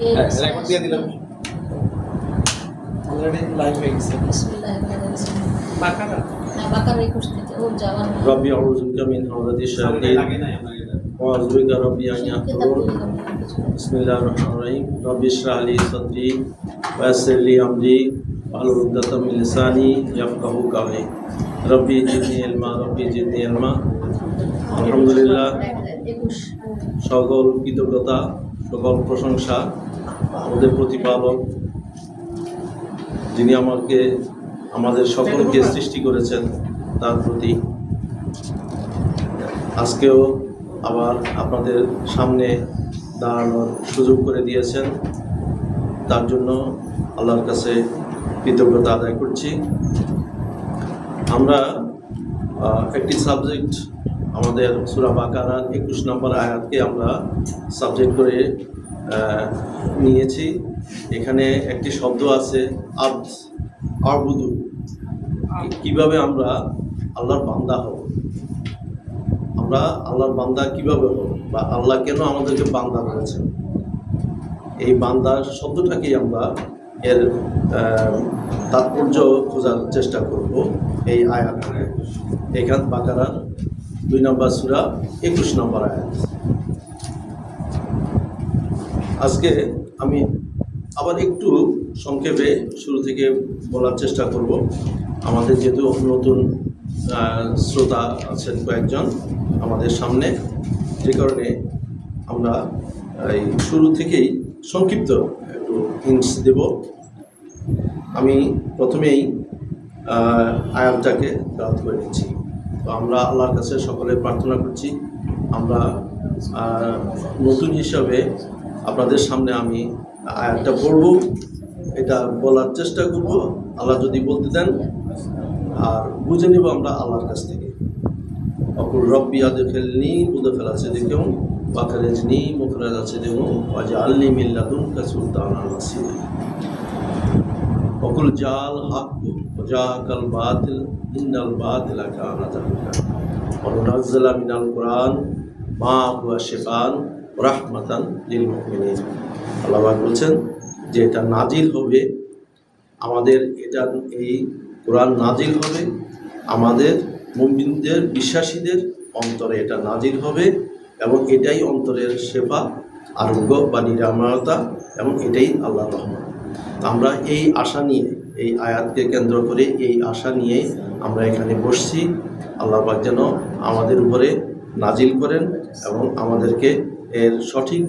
Record দিয়ে দিলাম already live হয়ে গেছে বাকারা বাকারা 21 থেকে ও যাওয়ার ربي أعوذ بك من همزات الشياطين وأعوذ بك ربي أن يحضرون بسم الله الرحمن الرحيم ربي اشرح لي صدري ويسر لي أمري واحلل عقدة من لساني يفقهوا قولي ربي زدني علما ربي زدني علما আলহামদুলিল্লাহ সকল কৃতজ্ঞতা সকল প্রশংসা আমাদের প্রতিপালক যিনি আমাদের সকলকে সৃষ্টি করেছেন তার প্রতি আজকেও আবার আপনাদের সামনে দাঁড়ানোর সুযোগ করে দিয়েছেন তার জন্য আল্লাহর কাছে কৃতজ্ঞতা আদায় করছি। আমরা একটি সাবজেক্ট আমাদের সূরা বাকারার 21 নম্বর আয়াতকে আমরা সাবজেক্ট করে নিয়েছি। এখানে একটি শব্দ আছে আবুদু, কিভাবে আমরা আল্লাহর বান্দা হব, আমরা আল্লাহর বান্দা কিভাবে হব বা আল্লাহ কেন আমাদেরকে বান্দা করেছেন, এই বান্দার শব্দটাকেই আমরা এর তাৎপর্য খোঁজার চেষ্টা করব এই আয়াতে। এখান বাকারার 2 নম্বর সূরা 21 নম্বর আয়াত। আজকে আমি আবার একটু সংক্ষেপে শুরু থেকে বলার চেষ্টা করব। আমাদের যেহেতু নতুন শ্রোতা আছেন কয়েকজন আমাদের সামনে, যে কারণে আমরা এই শুরু থেকেই সংক্ষিপ্ত একটু হিন্টস দেব। আমি প্রথমেই আয়াতটাকে তেলাওয়াত করে নিচ্ছি। তো আমরা আল্লাহর কাছে সকলে প্রার্থনা করছি, আমরা নতুন হিসাবে আপনাদের সামনে আমি আয়াতটা পড়ব, এটা বলার চেষ্টা করব, আল্লাহ যদি বলতে দেন, আর বুঝে নেব আমরা আল্লাহর কাছ থেকে। অকুল রব্বি আদখিলনি মুদখিলা সিদকিন ওয়া আখরিজনি মুখরাজা সিদকিন ওয়াজআলনি মিন লাদুনকা সুলতানান নাসিরা। অকুল জাল হক ওয়া জাআকাল বাতিল ইন্নাল বাতিলা কানা যাহুকা ওয়া নুনাজ্জিলু মিনাল কুরআন মা হুয়া শিফাআন ওয়া রাহমাতান লিল মুমিনিন। আল্লাহ বলছেন যে এটা নাজিল হবে, আমাদের এটা এই কোরআন নাজিল হবে আমাদের মুমিনদের বিশ্বাসীদের অন্তরে, এটা নাজিল হবে এবং এটাই অন্তরের সেবা আরোগ্য বা নিরাময়তা এবং এটাই আল্লাহর রহমত। আমরা এই আশা নিয়ে, এই আয়াতকে কেন্দ্র করে এই আশা নিয়ে আমরা এখানে বসছি। আল্লাহ পাক যেন আমাদের উপরে নাজিল করেন এবং আমাদেরকে এর সঠিক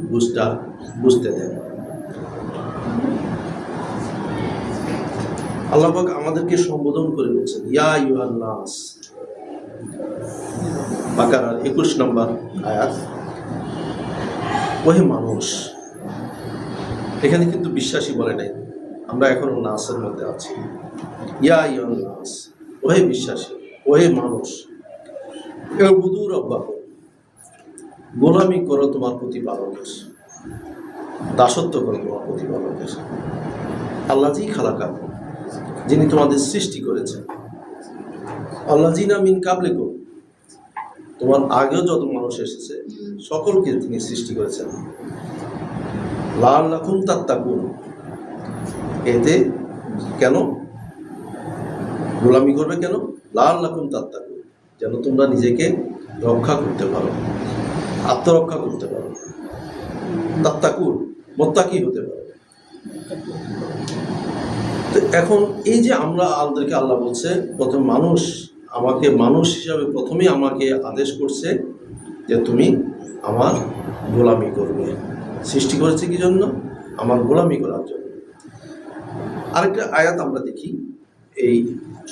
বুঝতে দেন। আল্লাহ পাক আমাদেরকে সম্বোধন করে বলছেন ইয়া আইয়ুহান নাস, বাকারার 21 নম্বর আয়াত। ওহে মানুষ, এখানে কিন্তু বিশ্বাসী বলে নাই, আমরা এখনো নাসের মধ্যে আছি। ইয়া আইয়ুহান নাস, ওহে বিশ্বাসী, ওহে মানুষ, ইউবুদু রাব্বাকুম, গোলামি করো তোমার প্রতিপালকের, দাসত্ব করো তোমার প্রতিপালকের। আল্লাযী খালাকাকুম, যিনি তোমাদের সৃষ্টি করেছেন। আল্লাযীনা মিন কাবলিকুম, তোমার আগেও যত মানুষ এসেছে সকলকে তিনি সৃষ্টি করেছেন। লাআল্লাকুম তাত্তাকুন, এতে কেন গোলামি করবে, কেন? লাআল্লাকুম তাত্তাকুন, যেন তোমরা নিজেকে রক্ষা করতে পারো, আত্মরক্ষা করতে পারো। তাত্তাকুন, মুত্তাকি হতে পারো। তো এখন এই যে আমাদেরকে আল্লাহ বলছে, প্রথম আমাকে মানুষ হিসাবে প্রথমেই আমাকে আদেশ করছে যে তুমি আমার গোলামি করবে। সৃষ্টি করেছে কি জন্য? আমার গোলামি করার জন্য। আরেকটা আয়াত আমরা দেখি এই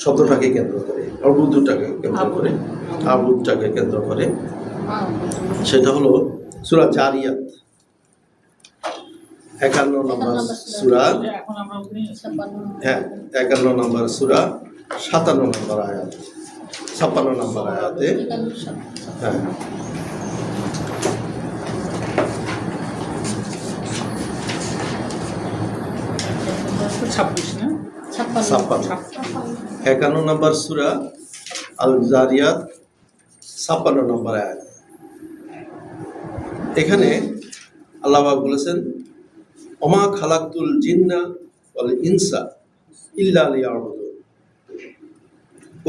শব্দটাকে কেন্দ্র করে, আবুদটাকে কেন্দ্র করে, আবুদটাকে কেন্দ্র করে, সেটা হলো সূরা জারিয়াত 51 নম্বর সূরা, হ্যাঁ 51 নম্বর সূরা 57 নম্বর আয়াত, 56 নম্বর আয়াতে, হ্যাঁ 51 নম্বর সূরা আল জারিয়াত 56 নম্বর আয়াত। এখানে আল্লাহ পাক বলেছেন ওমা খালাকতুল জিন্না ওয়াল ইনসা ইল্লা লিয়াবুদুন।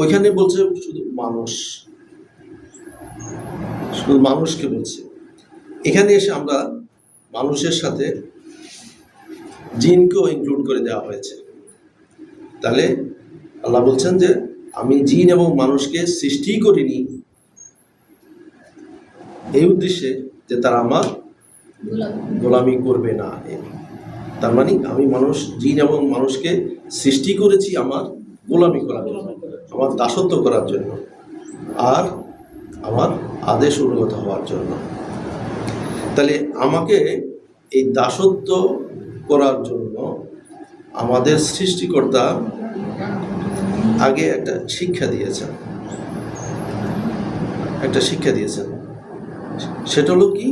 ওইখানে বলছে শুধু মানুষ, শুধু মানুষকে বলছে। এখানে এসে আমরা মানুষের সাথে জিনকেও ইনক্লুড করে দেওয়া হয়েছে। তাহলে আল্লাহ বলছেন যে আমি জিন এবং মানুষকে সৃষ্টি করিনি এই উদ্দেশ্যে যে তারা আমার গোলামি করবে না। তার মানে আমি জিন এবং মানুষকে সৃষ্টি করেছি আমার গোলামি করার জন্য, আমার দাসত্ব করার জন্য, আর আমার আদেশ অনুগত হওয়ার জন্য। তাহলে আমাকে এই দাসত্ব করার জন্য আমাদের সৃষ্টিকর্তা আগে একটা শিক্ষা দিয়েছেন, সেটা হলো কি,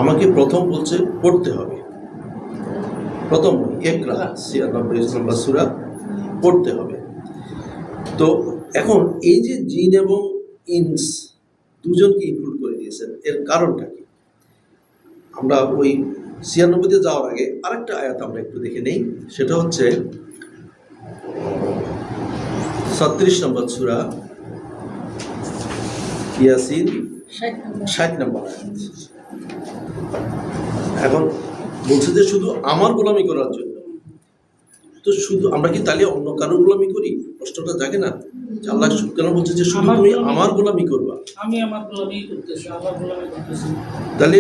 আমাকে প্রথম বলছে পড়তে হবে। প্রথম ইকরা 96 নম্বর সূরা পড়তে হবে। তো এখন এই যে জিন এবং ইনস দুজনকে ইনক্লুড করে দিয়েছেন, এর কারণটা কি? আমরা ওই 96-তে যাওয়ার আগে আরেকটা আয়াত আমরা একটু দেখে নেই। সেটা হচ্ছে 36 নম্বর সূরা ইয়াসিন 60 নম্বর আয়াত। এখন বলছে যে শুধু আমার গোলামি করার জন্য। তো শুধু আমরা কি তাহলে অন্য কারোর গোলামি করি? প্রশ্নটা জাগে না? আল্লাহ কেন বলছে যে শুধু তুমি আমার গোলামি করবা? আমি আমার গোলামি করতেছি, আমার গোলামি করতেছি। তাহলে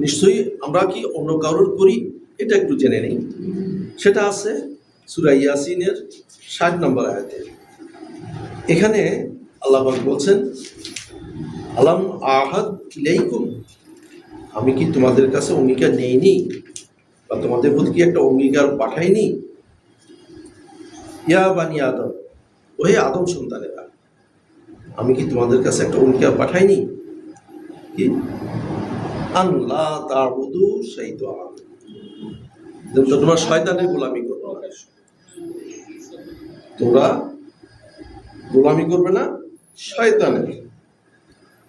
নিশ্চয়ই আমরা কি অন্য কারোর করি? এটা একটু জেনে নেই। সেটা আছে সূরা ইয়াসিনের 60 নম্বর আয়াতে। এখানে আল্লাহ পাক বলছেন, আলাম আহাদ ইলাইকুম, আমি কি তোমাদের কাছে অঙ্গীকার নেইনি, বা তোমাদের প্রতি কি একটা অঙ্গীকার পাঠাইনি? ইয়া বানি আদম, ওহে আদম সন্তানেরা, আমি কি তোমাদের কাছে একটা অঙ্গীকার পাঠাইনি কি? আল্লাহ তা'বুদু শাইতান, তোমরা শয়তানের গোলামি করবে না। তোমরা গোলামি করবে না শয়তানের।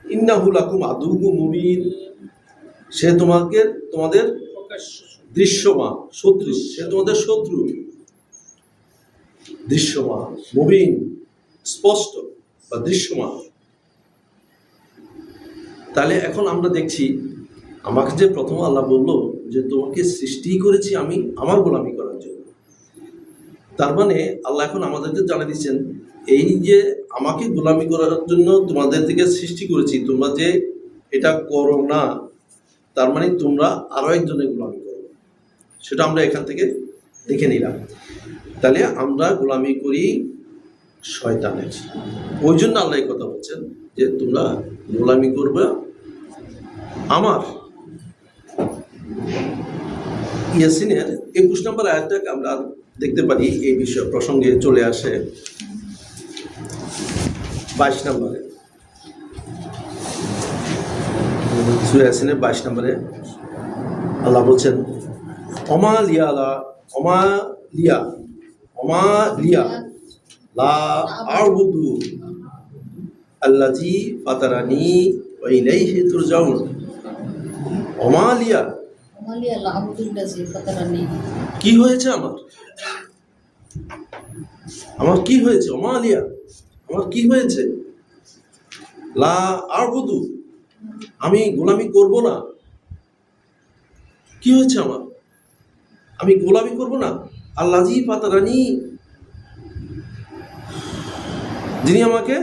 ইন্নাহু লাকুম আদুউম মুবিন, সে তোমাদের দৃশ্যমান শত্রু, সে তোমাদের শত্রু, দৃশ্যমান, মুবিন স্পষ্ট বা দৃশ্যমান। তাহলে এখন আমরা দেখছি, আমাকে যে প্রথম আল্লাহ বলল যে তোমাকে সৃষ্টি করেছি আমি আমার গোলামি করার জন্য, তার মানে আল্লাহ এখন আমাদেরকে জানিয়ে দিচ্ছেন এই যে আমাকে গোলামি করার জন্য তোমাদের থেকে সৃষ্টি করেছি, তোমরা যে এটা করো না, তার মানে তোমরা আরো একজনের গোলামি করো। সেটা আমরা এখান থেকে দেখে নিলাম। তাহলে আমরা গোলামি করি শয়তানের, ওই জন্য আল্লাহ এই কথা বলছেন যে তোমরা গোলামি করবে আমার। ইয়াসিনের 21 নম্বর আয়াতটাকে আমরা দেখতে পারি, এই বিষয় প্রসঙ্গে চলে আসে 22 নম্বরে। সূরা ইয়াসিনের 22 নম্বরে আল্লাহ বলছেন, ওমা লিয়া লা আ'বুদু আল্লাযী ফাতারানি ওয়া ইলাইহি তুরজাউন। ওমা লিয়া, কি হয়েছে আমার কি হয়েছে? ওমা লিয়া, আমার কি হয়েছে? লা আ'বুদু, আমি গোলামি করব না। কি হয়েছে আমার? আমি গোলামি করব না আল্লাযী ফাতারানি, যিনি আমাকে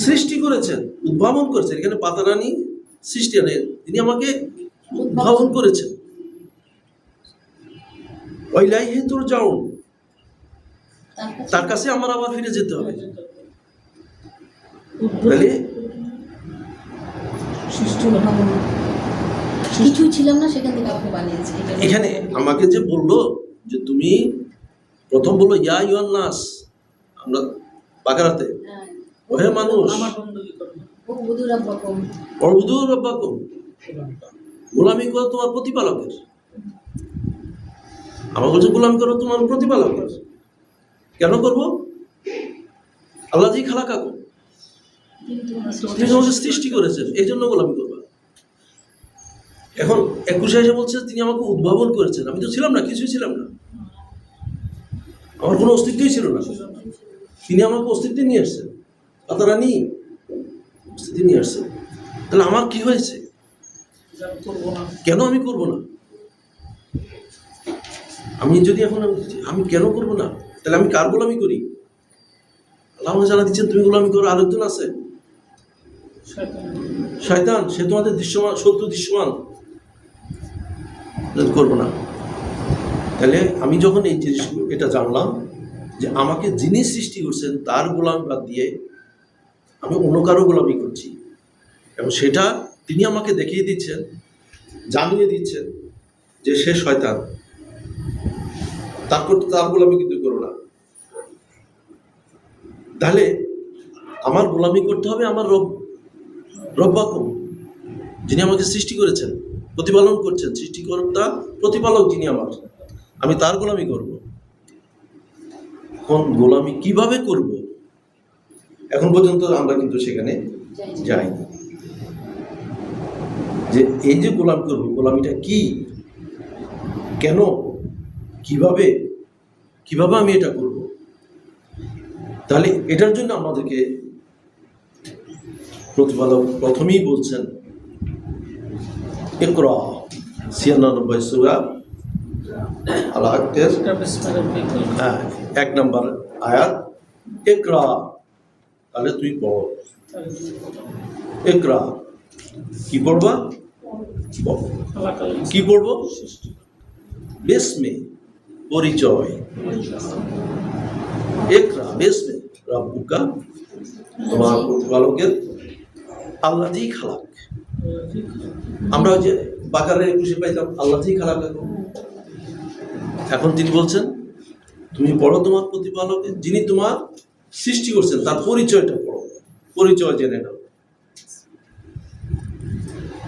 সৃষ্টি করেছেন, উদ্ভাবন করেছেন। এখানে পাতারানি সৃষ্টি আনে, তিনি আমাকে উদ্ভাবন করেছেন। ওয়াইলাইহি তুরজাউন, তার কাছে আমার আবার ফিরে যেতে হবে। তাহলে কিছুই ছিলাম না, সেখান থেকে আমাকে বানিয়েছে। এখানে আমাকে যে বললো যে তুমি প্রথম বললো ইয়া আইয়ুহান নাস, আমরা বাকারাতে, ওহে মানুষ, উ'বুদু রাব্বাকুম, গোলামি করো তোমার প্রতিপালকের। আমার বলছে গোলামি করো তোমার প্রতিপালকের। কেন করবো? আল্লাযী খালাকাকুম, তিনি তোমাকে সৃষ্টি করেছেন, এই জন্য গোলামি করবা। এখন 21 এসে বলছে তিনি আমাকে উদ্ভাবন করেছেন, আমি তো ছিলাম না, কিছুই ছিলাম না, আমার কোনো অস্তিত্বই ছিল না, তিনি আমাকে অস্তিত্বে নিয়ে আসছেন, তারা নিয়ে অস্তিত্বে নিয়ে আসছেন। তাহলে আমার কি হয়েছে, কেন আমি করব না? আমি যদি এখন আমি কেন করব না, তাহলে আমি কার গোলামি করি? আল্লাহ জানা দিচ্ছেন তুমি গোলামি করো, আরেকজন আছে শয়তান, সে তোমাদের দৃশ্যমান শত্রু, দৃশ্যমান, করবো না। তাহলে আমি যখন এই জিনিসগুলো এটা জানলাম যে আমাকে যিনি সৃষ্টি করছেন তার গোলামি বাদ দিয়ে আমি অন্য কারো গোলামি করছি, এবং সেটা তিনি আমাকে দেখিয়ে দিচ্ছেন, জানিয়ে দিচ্ছেন যে সে শয়তান, তারপর তার গোলামি কিন্তু করো না। তাহলে আমার গোলামি করতে হবে আমার রব্বাকুম, যিনি আমাকে সৃষ্টি করেছেন, প্রতিপালন করছেন, সৃষ্টিকর্তা প্রতিপালক যিনি আমার, আমি তার গোলামি করব। কোন গোলামি কিভাবে করব, এখন পর্যন্ত আমরা কিন্তু সেখানে যাইনি। যে এই যে গোলাম করব, গোলামিটা কি, কেন, কিভাবে কিভাবে আমি এটা করব? তাহলে এটার জন্য আমাদেরকে প্রতিপালক প্রথমেই বলছেন ইকরা, 96 সূরা আল-আলাকের 1 নম্বর আয়াত, ইকরা, তাহলে তুই পড়ো। ইকরা কি পড়বা, কি পড়বো? বিসমে, পরিচয়। ইকরা বিসমে রাব্বুকা, তোমার প্রতিপালকের, আল্লাযী খালাক। আমরা ওই যে বাকারে 21 পাইতাম আল্লাযী খালাক, এখন তিনি বলছেন তুমি পড়ো তোমার প্রতিপালকের, যিনি তোমার সৃষ্টি করছেন, তার পরিচয়টা পড়ো, পরিচয় জেনে নাও,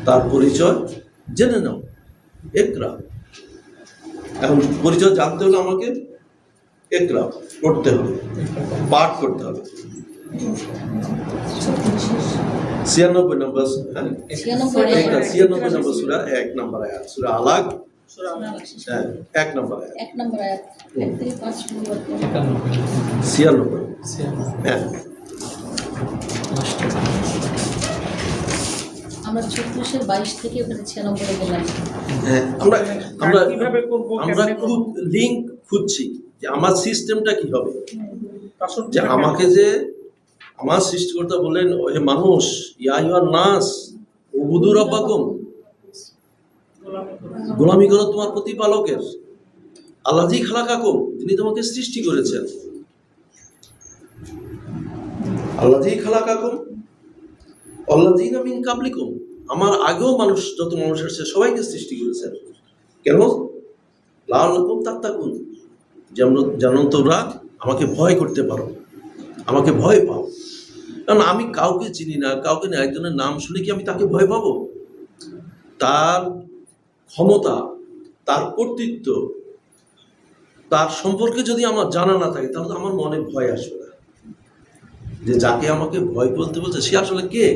তার পরিচয় জেনে নাও। ইকরা, এখন পরিচয় জানতে হলে আমাকে ইকরা পড়তে হবে, পাঠ করতে হবে। 96 নম্বর, 96 নম্বর সূরা 1 নম্বর আয়াত, সূরা আলাক 1 নম্বর আয়াত, 1 নম্বর আয়াত 1 থেকে 5 নম্বর, 96। হ্যাঁ, আমরা 36-এর 22 থেকে ওখানে 96 গেলাম। হ্যাঁ, আমরা আমরা আমরা লিঙ্ক খুঁজছি যে আমার সিস্টেমটা কি হবে, যে আমাকে যে আমার সৃষ্টিকর্তা বললেন ওহে মানুষ, ইয়া আইয়ুহান নাস উবুদু রাব্বাকুম, গোলামি করো তোমার প্রতিপালকের, আল্লাযী খালাকাকুম, যিনি তোমাকে সৃষ্টি করেছেন, আল্লাযী খালাকাকুম আল্লাযীনা মিন কাবলিকুম, আমার আগেও মানুষ, যত মানুষ আছে সবাইকে সৃষ্টি করেছেন, কেন? লাআল্লাকুম তাত্তাকুন, যেন তোমরা আমাকে ভয় করতে পারো, আমাকে ভয় পাও। কারণ আমি কাউকে চিনি না, কাউকে না, একজনের নাম শুনে কি আমি তাকে ভয় পাবো? তার ক্ষমতা, তার কর্তৃত্ব, তার সম্পর্কে যদি আমার জানা না থাকে, তাহলে আমার মনে ভয় আসবে না, যে যাকে আমাকে ভয় করতে বলছে সে আসলে কে,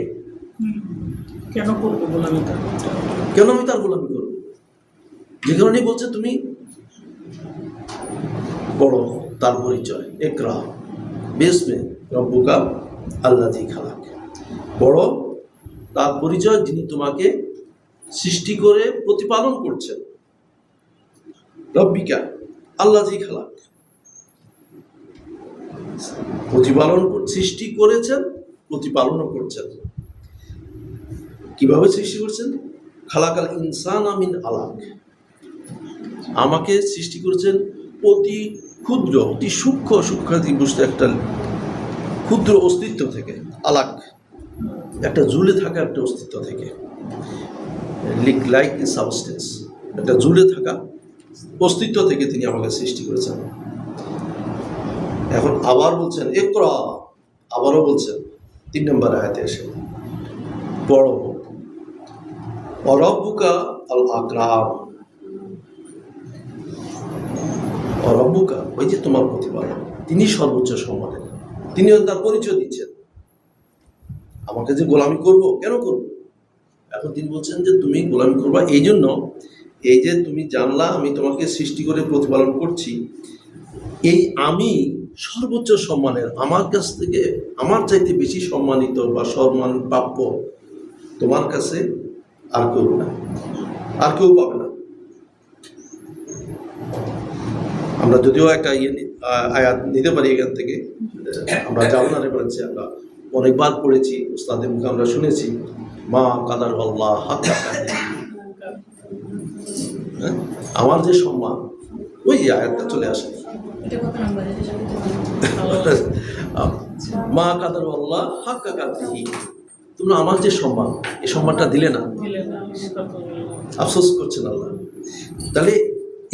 কেন করবো গোলামি, কেন আমি তার গোলামি করবো? যে কারণে বলছে তুমি বড় তার পরিচয়, ইকরা বিসমে রাব্বুকা আল্লাযী খালাক, বড় তার পরিচয় যিনি তোমাকে সৃষ্টি করে প্রতিপালন করছেন, রব্বিকা আল্লাযী খালাক, প্রতিপালন সৃষ্টি করেছেন, প্রতিপালনও করছেন। কিভাবে সৃষ্টি করছেন? খালাকাল ইনসানা মিন আলাক, আমাকে সৃষ্টি করেছেন অতি ক্ষুদ্র, অতি সূক্ষ্ম বুঝতে একটা ক্ষুদ্র অস্তিত্ব থেকে, আলাক একটা ঝুলে থাকা একটা অস্তিত্ব থেকে, লাইক এ সাবস্টেন্স, একটা ঝুলে থাকা অস্তিত্ব থেকে তিনি আমাকে সৃষ্টি করেছেন। এখন আবার বলছেন ইকরা, আবারও বলছেন 3 নম্বর আয়াতে এসে পড়ো, রব্বুকা আল আকরাম, রব্বুকা ওই যে তোমার প্রতিপালক, তিনি সর্বোচ্চ সম্মানের, তিনিও তার পরিচয় দিচ্ছেন। আমাকে যে গোলামি করব, কেন করব? এখন তিনি বলছেন যে তুমি গোলামি করবা, এই জন্য এই যে তুমি জানলা আমি তোমাকে সৃষ্টি করে প্রতিপালন করছি, এই আমি সর্বোচ্চ সম্মানের, আমার কাছ থেকে আমার চাইতে বেশি সম্মানিত বা সম্মান প্রাপ্য তোমার কাছে আর কেউ না, আর কেউ পাবে না। আমরা যদিও একটা আয়াত নিতে পারি এখান থেকে, আমরা যাবো না রেফারেন্সে, আমরা অনেকবার পড়েছি, উস্তাদের মুখে আমরা শুনেছি, মা কাদার আল্লাহ হাক্কা কাদরিহি। আমার যে সম্মান, ওই আয়াতটা চলে আসে, এটা কত নাম্বার? এটা সাথে মা কাদার আল্লাহ হাক্কা কাদরিহি, তোমরা আমার যে সম্মান, এই সম্মানটা দিলে না, আফসোস করছেন আল্লাহ। তাহলে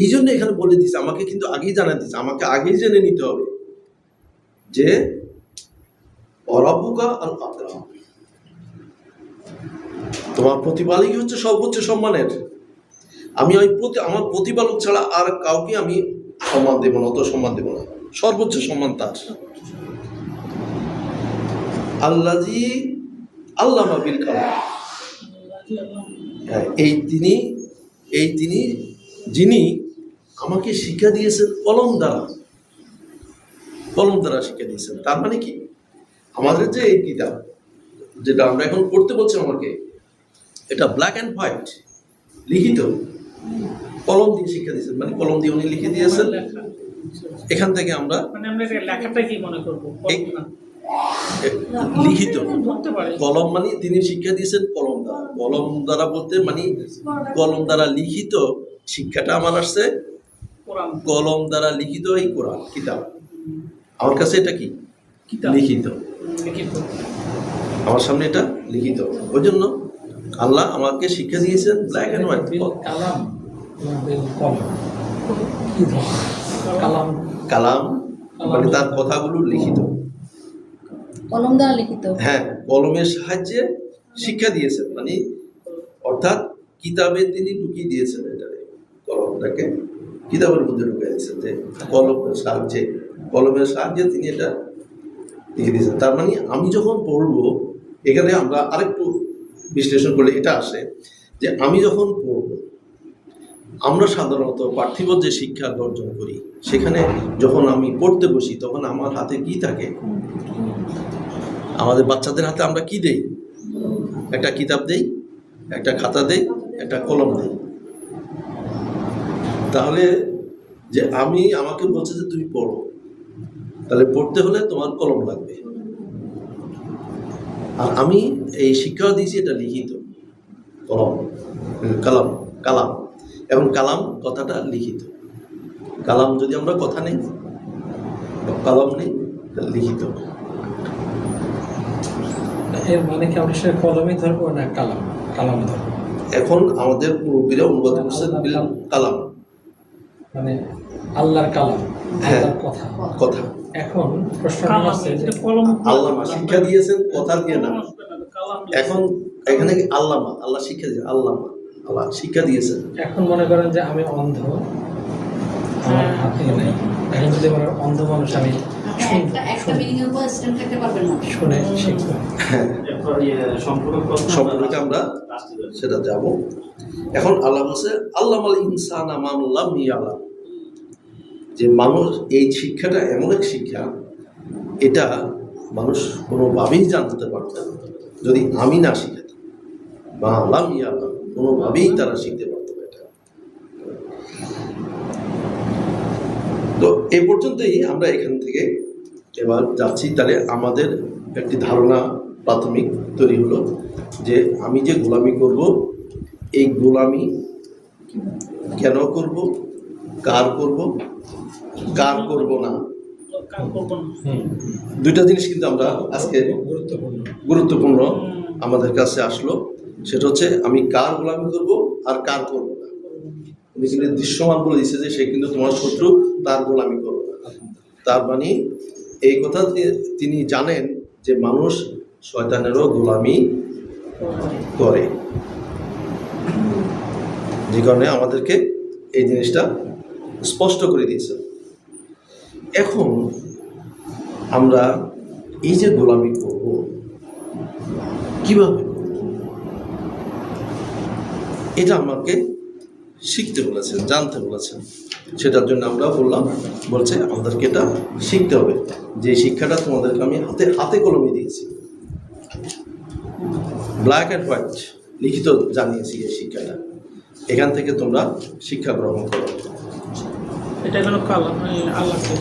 এই জন্য এখানে বলে দিচ্ছে, আমাকে কিন্তু আগেই জানা দিচ্ছে, আমাকে আগেই জেনে নিতে হবে যে অরাব্বুকা আল আকরাম, তোমার প্রতিপালকই হচ্ছে সর্বোচ্চ সম্মানের। আমি ওই আমার প্রতিপালক ছাড়া আর কাউকে আমি সম্মান দেব না, অত সম্মান দেব না, সর্বোচ্চ সম্মান তার। আল্লাযী আল্লামা বিল কালাম, এই তিনি যিনি আমাকে শিক্ষা দিয়েছেন কলম দ্বারা শিক্ষা দিয়েছেন। তার মানে কি, আমাদের যে এই কিতাব যেটা আমরা এখন পড়তে বলছি আমাকে, এটা ব্ল্যাক অ্যান্ড হোয়াইট লিখিত, কলম দিয়ে শিক্ষা দিয়েছেন, মানে কলম দিয়ে উনি লিখে দিয়েছেন। এখান থেকে আমরা লেখাটা কি মনে করবো, লিখিত কলম মানে তিনি শিক্ষা দিয়েছেন কলম দ্বারা বলতে মানে কলম দ্বারা লিখিত শিক্ষাটা আমার আসছে, কলম দ্বারা লিখিত এই কোরআন কিতাব আমার কাছে, এটা কি লিখিত, আমার সামনে এটা লিখিত। ওই জন্য আল্লাহ আমাকে শিক্ষা দিয়েছেন ব্ল্যাক অ্যান্ড হোয়াইট, কালাম মানে তার কথাগুলো লিখিত, কলম দ্বারা লিখিত। হ্যাঁ, কলমের সাহায্যে শিক্ষা দিয়েছেন, মানে অর্থাৎ কিতাবে তিনি ঢুকিয়ে দিয়েছেন, এটারে কলমটাকে কিতাবের মধ্যে ঢুকিয়ে দিয়েছেন, যে কলমের সাহায্যে তিনি এটা লিখে দিয়েছেন। তার মানে আমি যখন পড়বো, এখানে আমরা আরেকটু বিশ্লেষণ করলে এটা আসে যে আমি যখন পড়বো, আমরা সাধারণত পার্থিব যে শিক্ষা অর্জন করি, সেখানে যখন আমি পড়তে বসি তখন আমার হাতে কি থাকে, আমাদের বাচ্চাদের হাতে আমরা কি দেই, একটা কিতাব দেই, একটা খাতা দেই, একটা কলম দেই। তাহলে যে আমাকে বলছে যে তুমি পড়ো, তাহলে পড়তে হলে তোমার কলম লাগবে, আর আমি এই শিক্ষা দিয়েছি এটা লিখিত, কালাম এবং কালাম কথাটা লিখিত। কালাম যদি আমরা কথা নেই, কালাম নেই, লিখিত। এর মানে কি আমরা সে কলমই ধরবো না কালাম ধরবো? এখন আমাদের মুরব্বীরা অনুবাদ করছেন কালাম, মানে আল্লাহর কালাম, আল্লাহর কথা। এখন প্রশ্ন হচ্ছে যে আল্লামা শিক্ষা দিয়েছেন কথা দিয়ে না, এখন এখানে আল্লাহ শিক্ষা দিয়েছে, আল্লাহ শিক্ষা দিয়েছেন। এখন মনে করেন যে আমি অন্ধ, আমার হাতে নাই, এখন যদি আমার অন্ধ মানুষ আমি শুনে শিখবো, সম্পর্কে আমরা সেটা যাব। এখন আল্লাহ বলছে আল্লামাল ইনসানা মা লাম ইয়ালাম, যে মানুষ এই শিক্ষাটা এমন এক শিক্ষা, এটা মানুষ কোনোভাবেই জানতে পারত না যদি আমি না শিখাতাম, মা লাম ইয়ালাম, কোনোভাবেই তারা শিখতে পারত না এটা। তো এই পর্যন্তই আমরা এখান থেকে এবার যাচ্ছি। তাহলে আমাদের একটি ধারণা প্রাথমিক তৈরি হলো যে আমি যে গোলামি করব, এই গোলামি কেন করব, কার করব না, দুইটা জিনিস কিন্তু আমরা আজকে গুরুত্বপূর্ণ আমাদের কাছে আসলো। সেটা হচ্ছে আমি কার গোলামি করব আর কার করব না। উনি কিন্তু দৃশ্যমান বলে দিচ্ছে যে সে কিন্তু তোমার শত্রু, তার গোলামি করবে না। তার মানে এই কথা তিনি জানেন যে মানুষ শয়তানেরও গোলামি করে, যে কারণে আমাদেরকে এই জিনিসটা স্পষ্ট করে দিয়েছে। এখন আমরা এই যে গোলামি করব, কিভাবে এটা আমাকে শিখতে বলেছেন, জানতে বলেছেন। সেটার জন্য আমরা বললাম, বলছে আমাদেরকে এটা শিখতে হবে। যে শিক্ষাটা তোমাদেরকে আমি হাতে হাতে কলমে দিয়েছি, ব্ল্যাক অ্যান্ড হোয়াইট লিখিত জানিয়েছি এই শিক্ষাটা। এখান থেকে তোমরা শিক্ষা গ্রহণ করো। এটা হলো কালাম আল্লাহকে।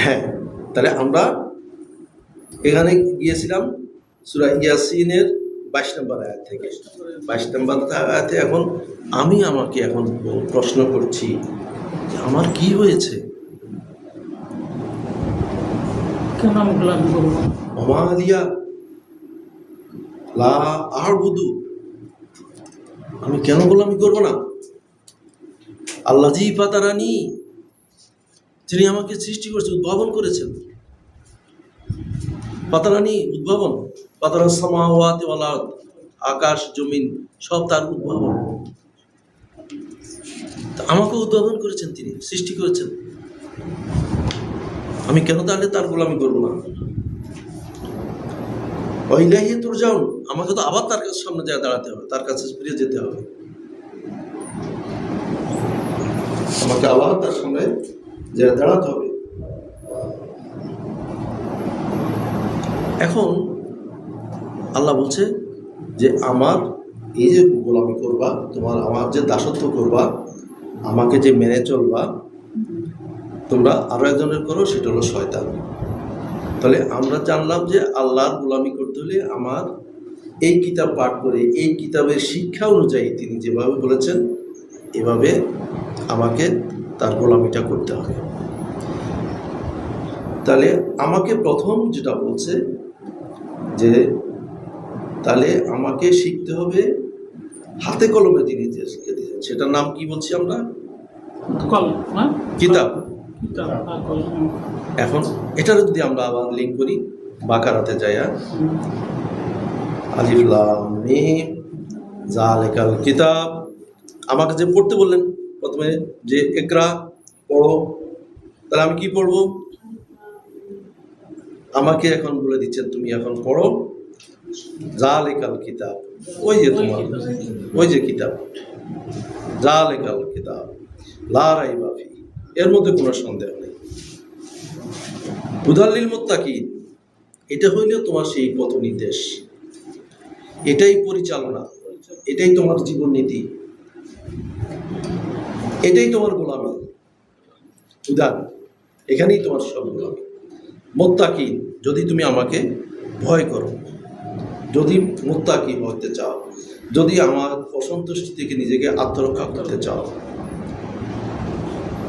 হ্যাঁ, তাহলে আমরা এখানে গিয়েছিলাম সূরা ইয়াসিনের 22 নম্বর আয়াত থেকে। 22 নম্বর আয়াতে এখন আমি আমাকে এখন প্রশ্ন করছি যে আমার কি হয়েছে? কেন আমি গোলামি করবো? অমালিয়া লা আ'বুদু, আমি কেন গোলামি করব না? আল্লাযী ফাতারানি, যিনি আমাকে সৃষ্টি করেছেন, উদ্ভাবন করেছেন। ফাতারানি উদ্ভাবন, ফাতারাস সামাওয়াতি ওয়াল আরদ, আকাশ জমিন সব তার উদ্ভাবন। আমাকে উদ্ভাবন করেছেন, তিনি সৃষ্টি করেছেন। আমি কেন তাহলে তার গোলামি করব না? ইলাইহি তুরজাউন, আমাকে তো আবার তার কাছে সামনে যায় দাঁড়াতে হবে, তার কাছে ফিরে যেতে হবে। আমাকে আবার তার সামনে যায় দাঁড়াতে হবে। এখন আল্লাহ বলছে যে আমার এই যে গোলামি করবা, তোমার আমার যে দাসত্ব করবা, আমাকে যে মেনে চলবা, তোমরা আরো একজনের করো, সেটা হলো শয়তান। তাহলে আমরা জানলাম যে আল্লাহর গোলামি করতে হলে আমার এই কিতাব পাঠ করে, এই কিতাবের শিক্ষা অনুযায়ী তিনি যেভাবে বলেছেন এভাবে আমাকে তার গোলামিটা করতে হবে। তাহলে আমাকে প্রথম যেটা বলছে যে তাহলে আমাকে শিখতে হবে হাতে কলমে যিনি যে শিখে দিয়েছেন, সেটার নাম কি বলছি আমরা? কলম, হ্যাঁ কিতাব। কিতাব, হ্যাঁ, কলম। এখন এটার যদি আমরা আবার লিঙ্ক করি, বাকারাতে যাইয়া আলিফ লাম মিম যালিকাল কিতাব, আমাকে যে পড়তে বললেন প্রথমে যে ইকরা, পড়ো, তাহলে আমি কি পড়বো? আমাকে এখন বলে দিচ্ছেন তুমি এখন পড়ো যালিকাল কিতাব, ওই যে তোমার ওই যে কিতাব, যালিকাল কিতাব লা রাইবা ফি, এর মধ্যে কোনো সন্দেহ নেই। হুদাল লিল মুত্তাকিন, এটা হইলেও তোমার সেই পথ নির্দেশ, এটাই পরিচালনা, এটাই তোমার জীবন নীতি, এটাই তোমার গোলামি। হুদান, এখানেই তোমার সব গোলামি। মুত্তাকিন, যদি তুমি আমাকে ভয় করো, যদি মুত্তাকি হতে চাও, যদি আমার অসন্তুষ্টি থেকে নিজেকে আত্মরক্ষা করতে চাও,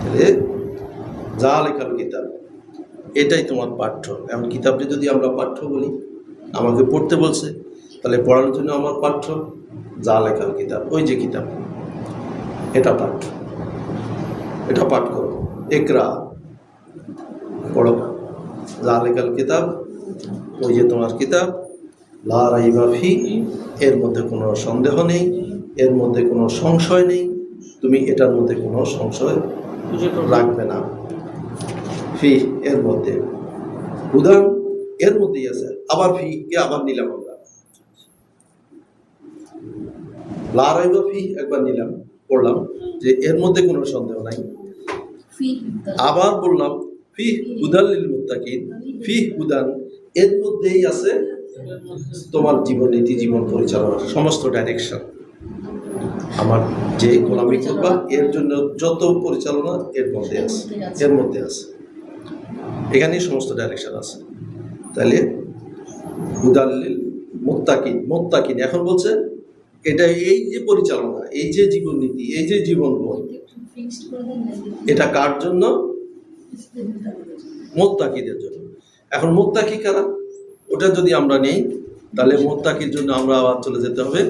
তাহলে যালিকাল কিতাব, এটাই তোমার পাঠ্য। এখন কিতাবটি যদি আমরা পাঠ্য বলি, আমাকে পড়তে বলছে, তাহলে পড়ার জন্য আমার পাঠ্য যালিকাল কিতাব, ওই যে কিতাব, এটা পাঠ্য, এটা পাঠ করো। ইকরা, পড়ো, যালিকাল কিতাব, ওই যে তোমার কিতাব, লা রাইবা ফি, এর মধ্যে কোনো সন্দেহ নেই, এর মধ্যে কোনো সংশয় নেই, তুমি এটার মধ্যে কোনো সংশয় রাখবে না। ফি, এর মধ্যে, হুদান, এর মধ্যেই আছে, আবার ফি কে আবার নিলাম আমরা, লা রাইবা ফি একবার নিলাম, পড়লাম যে এর মধ্যে কোনো সন্দেহ নাই, আবার বললাম ফি হুদাল লিল মুত্তাকিন, ফি হুদান, এর মধ্যেই আছে তোমার জীবন নীতি, জীবন পরিচালনার সমস্ত ডাইরেকশন। আমার যে গোলামি করবা এর জন্য যত পরিচালনা এর মধ্যে আছে, এর মধ্যে আছে, এখানেই সমস্ত ডাইরেকশন আছে। তাহলে হুদাল লিল মুত্তাকিন, মুত্তাকিন এখন বলছে এটা এই যে পরিচালনা, এই যে জীবন নীতি, এই যে জীবন বোধ, এটা কার জন্য? মুত্তাকিদের জন্য। এখন মুত্তাকি কারা, ওটা যদি আমরা নেই, তাহলে মুত্তাকির জন্য আমরা আবার চলে যেতে হবে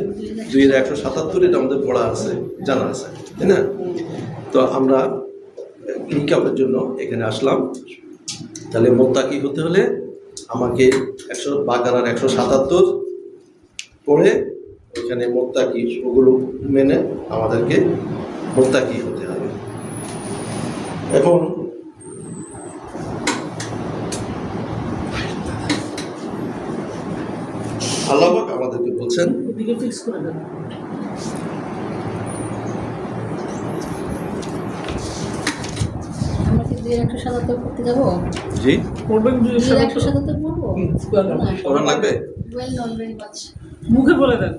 2-177, এটা আমাদের পড়া আছে, জানা আছে, তাই না? তো আমরা রিক্যাপের জন্য এখানে আসলাম। তাহলে মুত্তাকি হতে হলে আমাকে বাকারার 177 পড়ে ওইখানে মুত্তাকি ওগুলো মেনে আমাদেরকে মুত্তাকি হতে হবে। এখন আল্লাহ পাক আমাদেরকে বলছেন, ওদিকে ফিক্স করে দেন। ঈদের 177 করতে যাবো? জি করবেন যদি ঈদের সবাই 177 করবো? কোরআন লাগবে ওয়েল নন ভেরি মাচ। মুখে বলে দেন।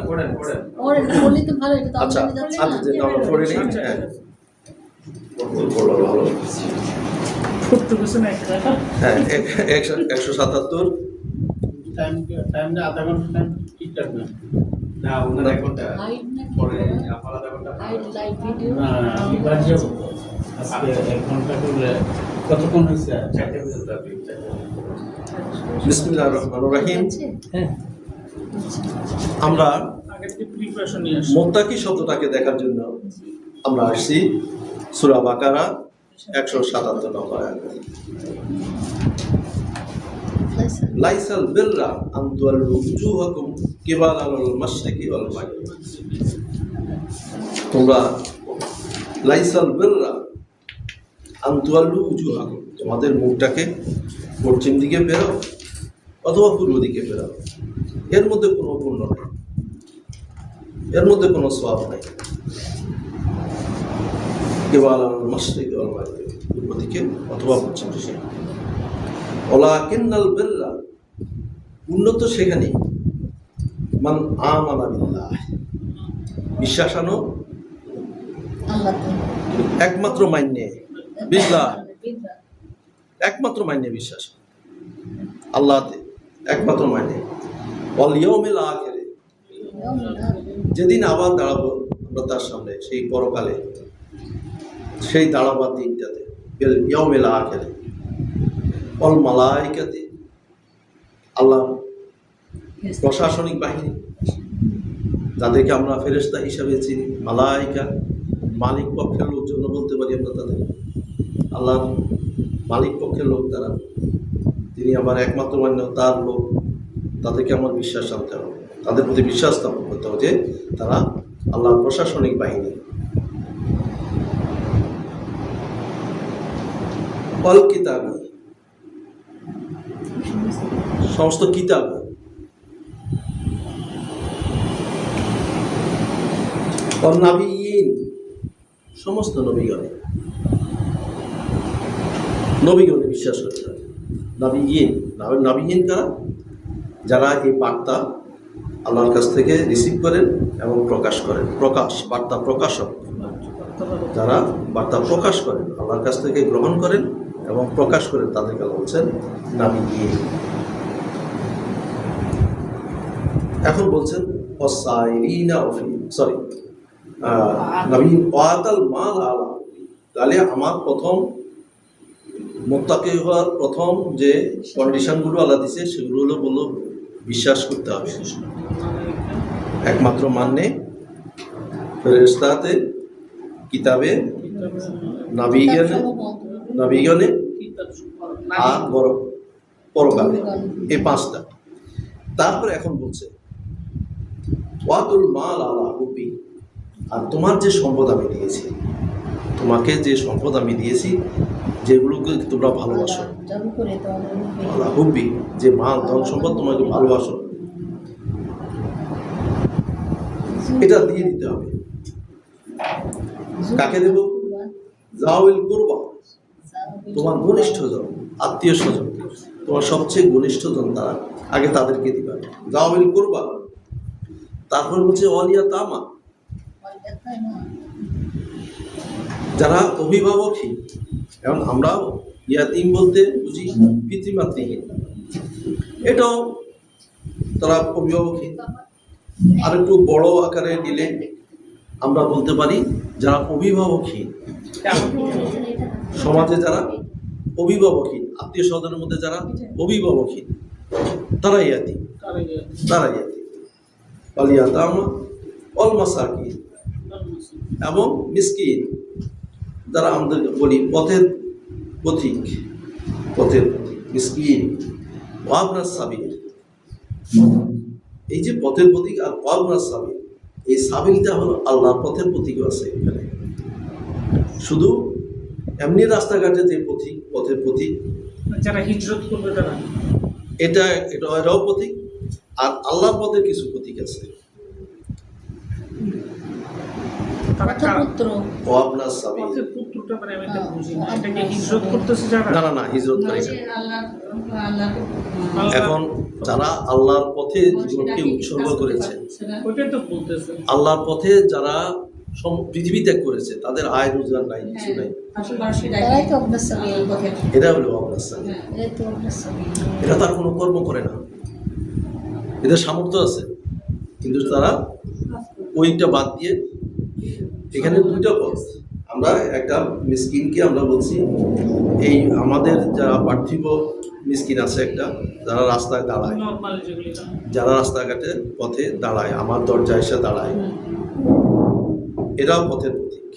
পড়েন ওর বললি তো ভালো, এটা তো আচ্ছা অনলাইনে যাচ্ছে আচ্ছা না। যেটা আমরা পড়ে নিই আচ্ছা, হ্যাঁ আচ্ছা। পড়লো ভালো ফুটতে কিছু নাই এটা। হ্যাঁ 177 টাইমটা আধা ঘন্টা টাইম ঠিকঠাক না হাইড নাকি? Hide live video. না আমি বাড়ি যাবো আজকে 1 ঘন্টা করলে কতক্ষণ হয়েছে বিসমিল্লাহির রহমানির রহিম আছে? হ্যাঁ আমরা আগে থেকে প্রিপারেশন নিয়ে আসুন। মুত্তাকি শব্দটাকে দেখার জন্য আমরা আসছি সূরা বাকারা 177 নম্বর আয়াত লাইসাল বিররা আন তুওয়াল্লু উজুহাকুম কিবালাল মাশরিকি ওয়াল মাগরিব তোমরা লাইসাল বিররা আন তুওয়াল্লু উজুহাকুম তোমাদের মুখটাকে পশ্চিম দিকে ফেরাও অথবা পূর্ব দিকে ফেরাও এর মধ্যে কোনো পুণ্য নেই এর মধ্যে কোনো সওয়াব নেই কিবালাল মাশরিকি ওয়াল মাগরিব পূর্ব দিকে অথবা পশ্চিম দিকে ওয়ালাকিন্নাল বিররা উন্নত সেখানে মান আমানা বিল্লাহ বিশ্বাস আনো আল্লাহ তো। একমাত্র মান্যে বিল্লাহ একমাত্র মান্যে বিশ্বাস আল্লাহতে একমাত্র মান্যে ওয়াল ইয়াউমিল আখিরে যেদিন আবার দাঁড়াবো আমরা তার সামনে সেই পরকালে সেই দাঁড়াবার দিনটাতে বিল ইয়াউমিল আখিরে ওয়াল মালাইকাতি আল্লাহ প্রশাসনিক বাহিনী যাদেরকে আমরা ফেরেশতা হিসাবে চিনি মালাইকা মালিক পক্ষের লোক জন্য বলতে পারি আমরা তাদের আল্লাহ মালিক পক্ষের লোক তারা তিনি আমার একমাত্র মান্য তার লোক তাদেরকে আমার বিশ্বাস আনতে হবে তাদের প্রতি বিশ্বাস স্থাপন করতে হবে যে তারা আল্লাহর প্রশাসনিক বাহিনী অল কিতাব সমস্ত কিতাব সমস্ত নবীগণে বিশ্বাস করতে হবে নাবিয়িন কারা যারা এই বার্তা আল্লাহর কাছ থেকে রিসিভ করেন এবং প্রকাশ করেন বার্তা প্রকাশক যারা বার্তা প্রকাশ করেন আল্লাহর কাছ থেকে গ্রহণ করেন এবং প্রকাশ করেন তাদেরকে বলছেন নাবিয়িন এখন বলছেন নবীন ওয়াতাল মাল আলা তাহলে আমার প্রথম মুত্তাকি হওয়ার প্রথম যে কন্ডিশনগুলো আল্লাহ দিছে সেগুলো হলো বললো বিশ্বাস করতে হবে একমাত্র মান্যে ফেরেশতাতে কিতাবে নবীগণে আর বড় পরকালে এই পাঁচটা তারপরে এখন বলছে ওয়াতুল মাল আলা হুব্বি আর তোমার যে সম্পদ আমি দিয়েছি তোমাকে যে সম্পদ আমি দিয়েছি যেগুলোকে তোমরা ভালোবাসো আলা হুব্বি যে মাল ধন সম্পদ তোমাকে ভালোবাসো এটা দিয়ে দিতে হবে কাকে দেব যাওয়াল কুরবা তোমার ঘনিষ্ঠজন আত্মীয় স্বজন তোমার সবচেয়ে ঘনিষ্ঠজন তারা আগে তাদেরকে দিবা যাওয়াল কুরবা তারপর হচ্ছে ওয়ালিয়া তামা যারা অভিভাবকহীন এখন আমরা ইয়াতিম বলতে বুঝি পিতৃমাতৃহীন এটাও তারা অভিভাবকহীন আর একটু বড় আকারে নিলে আমরা বলতে পারি যারা অভিভাবকহীন সমাজে যারা অভিভাবকহীন আত্মীয় স্বজনের মধ্যে যারা অভিভাবকহীন তারা ইয়াতিম ওয়ালিয়াতামা ওয়াল মাসাকিন এবং মিসকিন যারা আমাদের বলি পথের পথিক মিসকিন ওয়াবনাস সাবিল এই যে পথের পথিক আর ওয়াবনাস সাবিল এই সাবিলটা হলো আল্লাহর পথের পথিকও আছে এখানে শুধু এমনি রাস্তাঘাটে যে পথের পথিক যারা হিজরত করবে তারা এটাও পথিক আর আল্লাহর পথের কিছু পথিক আছে তারা কারা? পুত্র ও আপনার সাবিল। পথের পুত্রটা মানে আমি এটা বুঝি না। এটা কি হিজরত করতেছে যারা? না না না, হিজরতকারী না। আল্লাহ- এখন যারা আল্লাহর পথে জীবনকে উৎসর্গ করেছে, ওইটাই তো বলতেছে। আল্লাহর পথে যারা পৃথিবী ত্যাগ করেছে, তাদের আয় রোজগার নাই, কিছু নাই, তারাই তো আপনার সাবিল পথে। এটা হলো আপনার সাবিল। এরাই তো আপনার সাবিল। এরা তার কোনো কর্ম করে না, এদের সামর্থ্য আছে, কিন্তু তারা ওইটা বাদ দিয়ে এখানে দুইটা পথ। আমরা একটা মিসকিনকে আমরা বলছি, এই আমাদের যারা পার্থিব মিসকিন আছে একটা, যারা রাস্তায় দাঁড়ায়, নরমাল যেগুলি না। যারা রাস্তাঘাটে পথে দাঁড়ায়, আমার দরজায় এসে দাঁড়ায়, এরাও পথের প্রতীক।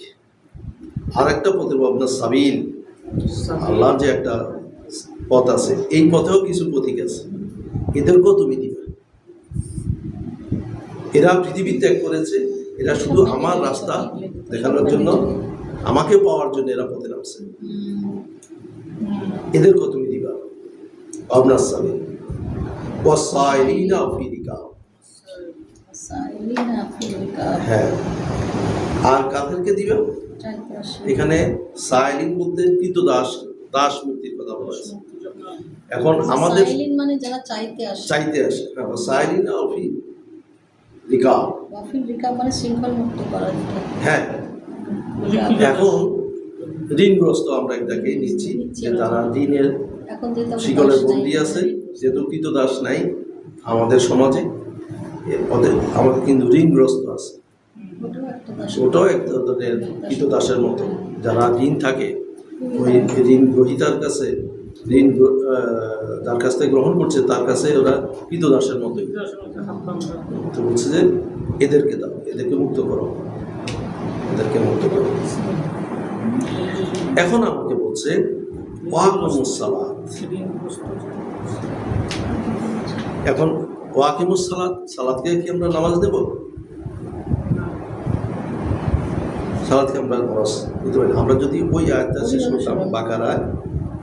আর একটা পথের আপনার সাবিল, আল্লাহর যে একটা পথ আছে, এই পথেও কিছু প্রতীক আছে, এদেরকেও তুমি দিবে। এরা পৃথিবী ত্যাগ করেছে, এরা শুধু আমার রাস্তা দেখানোর জন্য, আমাকে পাওয়ার জন্য এরা পথে নামছে, এদেরকেও তুমি দিবা আপনার সাবিল। ওয়াসাইলিনা ফি রিকাব, সাইলিনা আফ্রিকা হ্যাঁ। আর কাদেরকে দিবে? চাইতে আসে। এখানে সাইলিন বলতে কৃতদাস, দাস মুক্তির কথা বলা হয়েছে। এখন আমাদের সাইলিন মানে যারা চাইতে আসে। চাইতে আসে, হ্যাঁ, সাইলিনা ফি রিকাব, ওয়াফিল রিকাব মানে শৃঙ্খল মুক্ত করা যেটা। হ্যাঁ। এখন ঋণগ্রস্ত আমরা এটাকে নিচ্ছি, যে তারা ঋণের এখন যেহেতু আমরা শিকলে দাস বন্দী নাই, আছে, যেহেতু কৃতদাস নাই আমাদের সমাজে, আমাদের কিন্তু ঋণগ্রস্ত আছে। ওটাও একটা দাস। ওটাও এক ধরনের কৃতদাসের মতো, যারা ঋণ থাকে ওই ঋণ গ্রহীতার কাছে, যার কাছ থেকে গ্রহণ করছে তার কাছে ওরা কৃতদাসের মতোই। তো বলছে যে এদেরকে দাও, এদেরকে মুক্ত করো, এদেরকে মুক্ত করো। এখন আমাকে বলছে ওয়াকিমুস সালাত। এখন ওয়াকিমুস সালাত, সালাতকে কি আমরা নামাজ দেব? সালাতকে আমরা নামাজ দিতে পারি। আমরা যদি ওই আয়াতটা শেষ করতাম বাকারায়,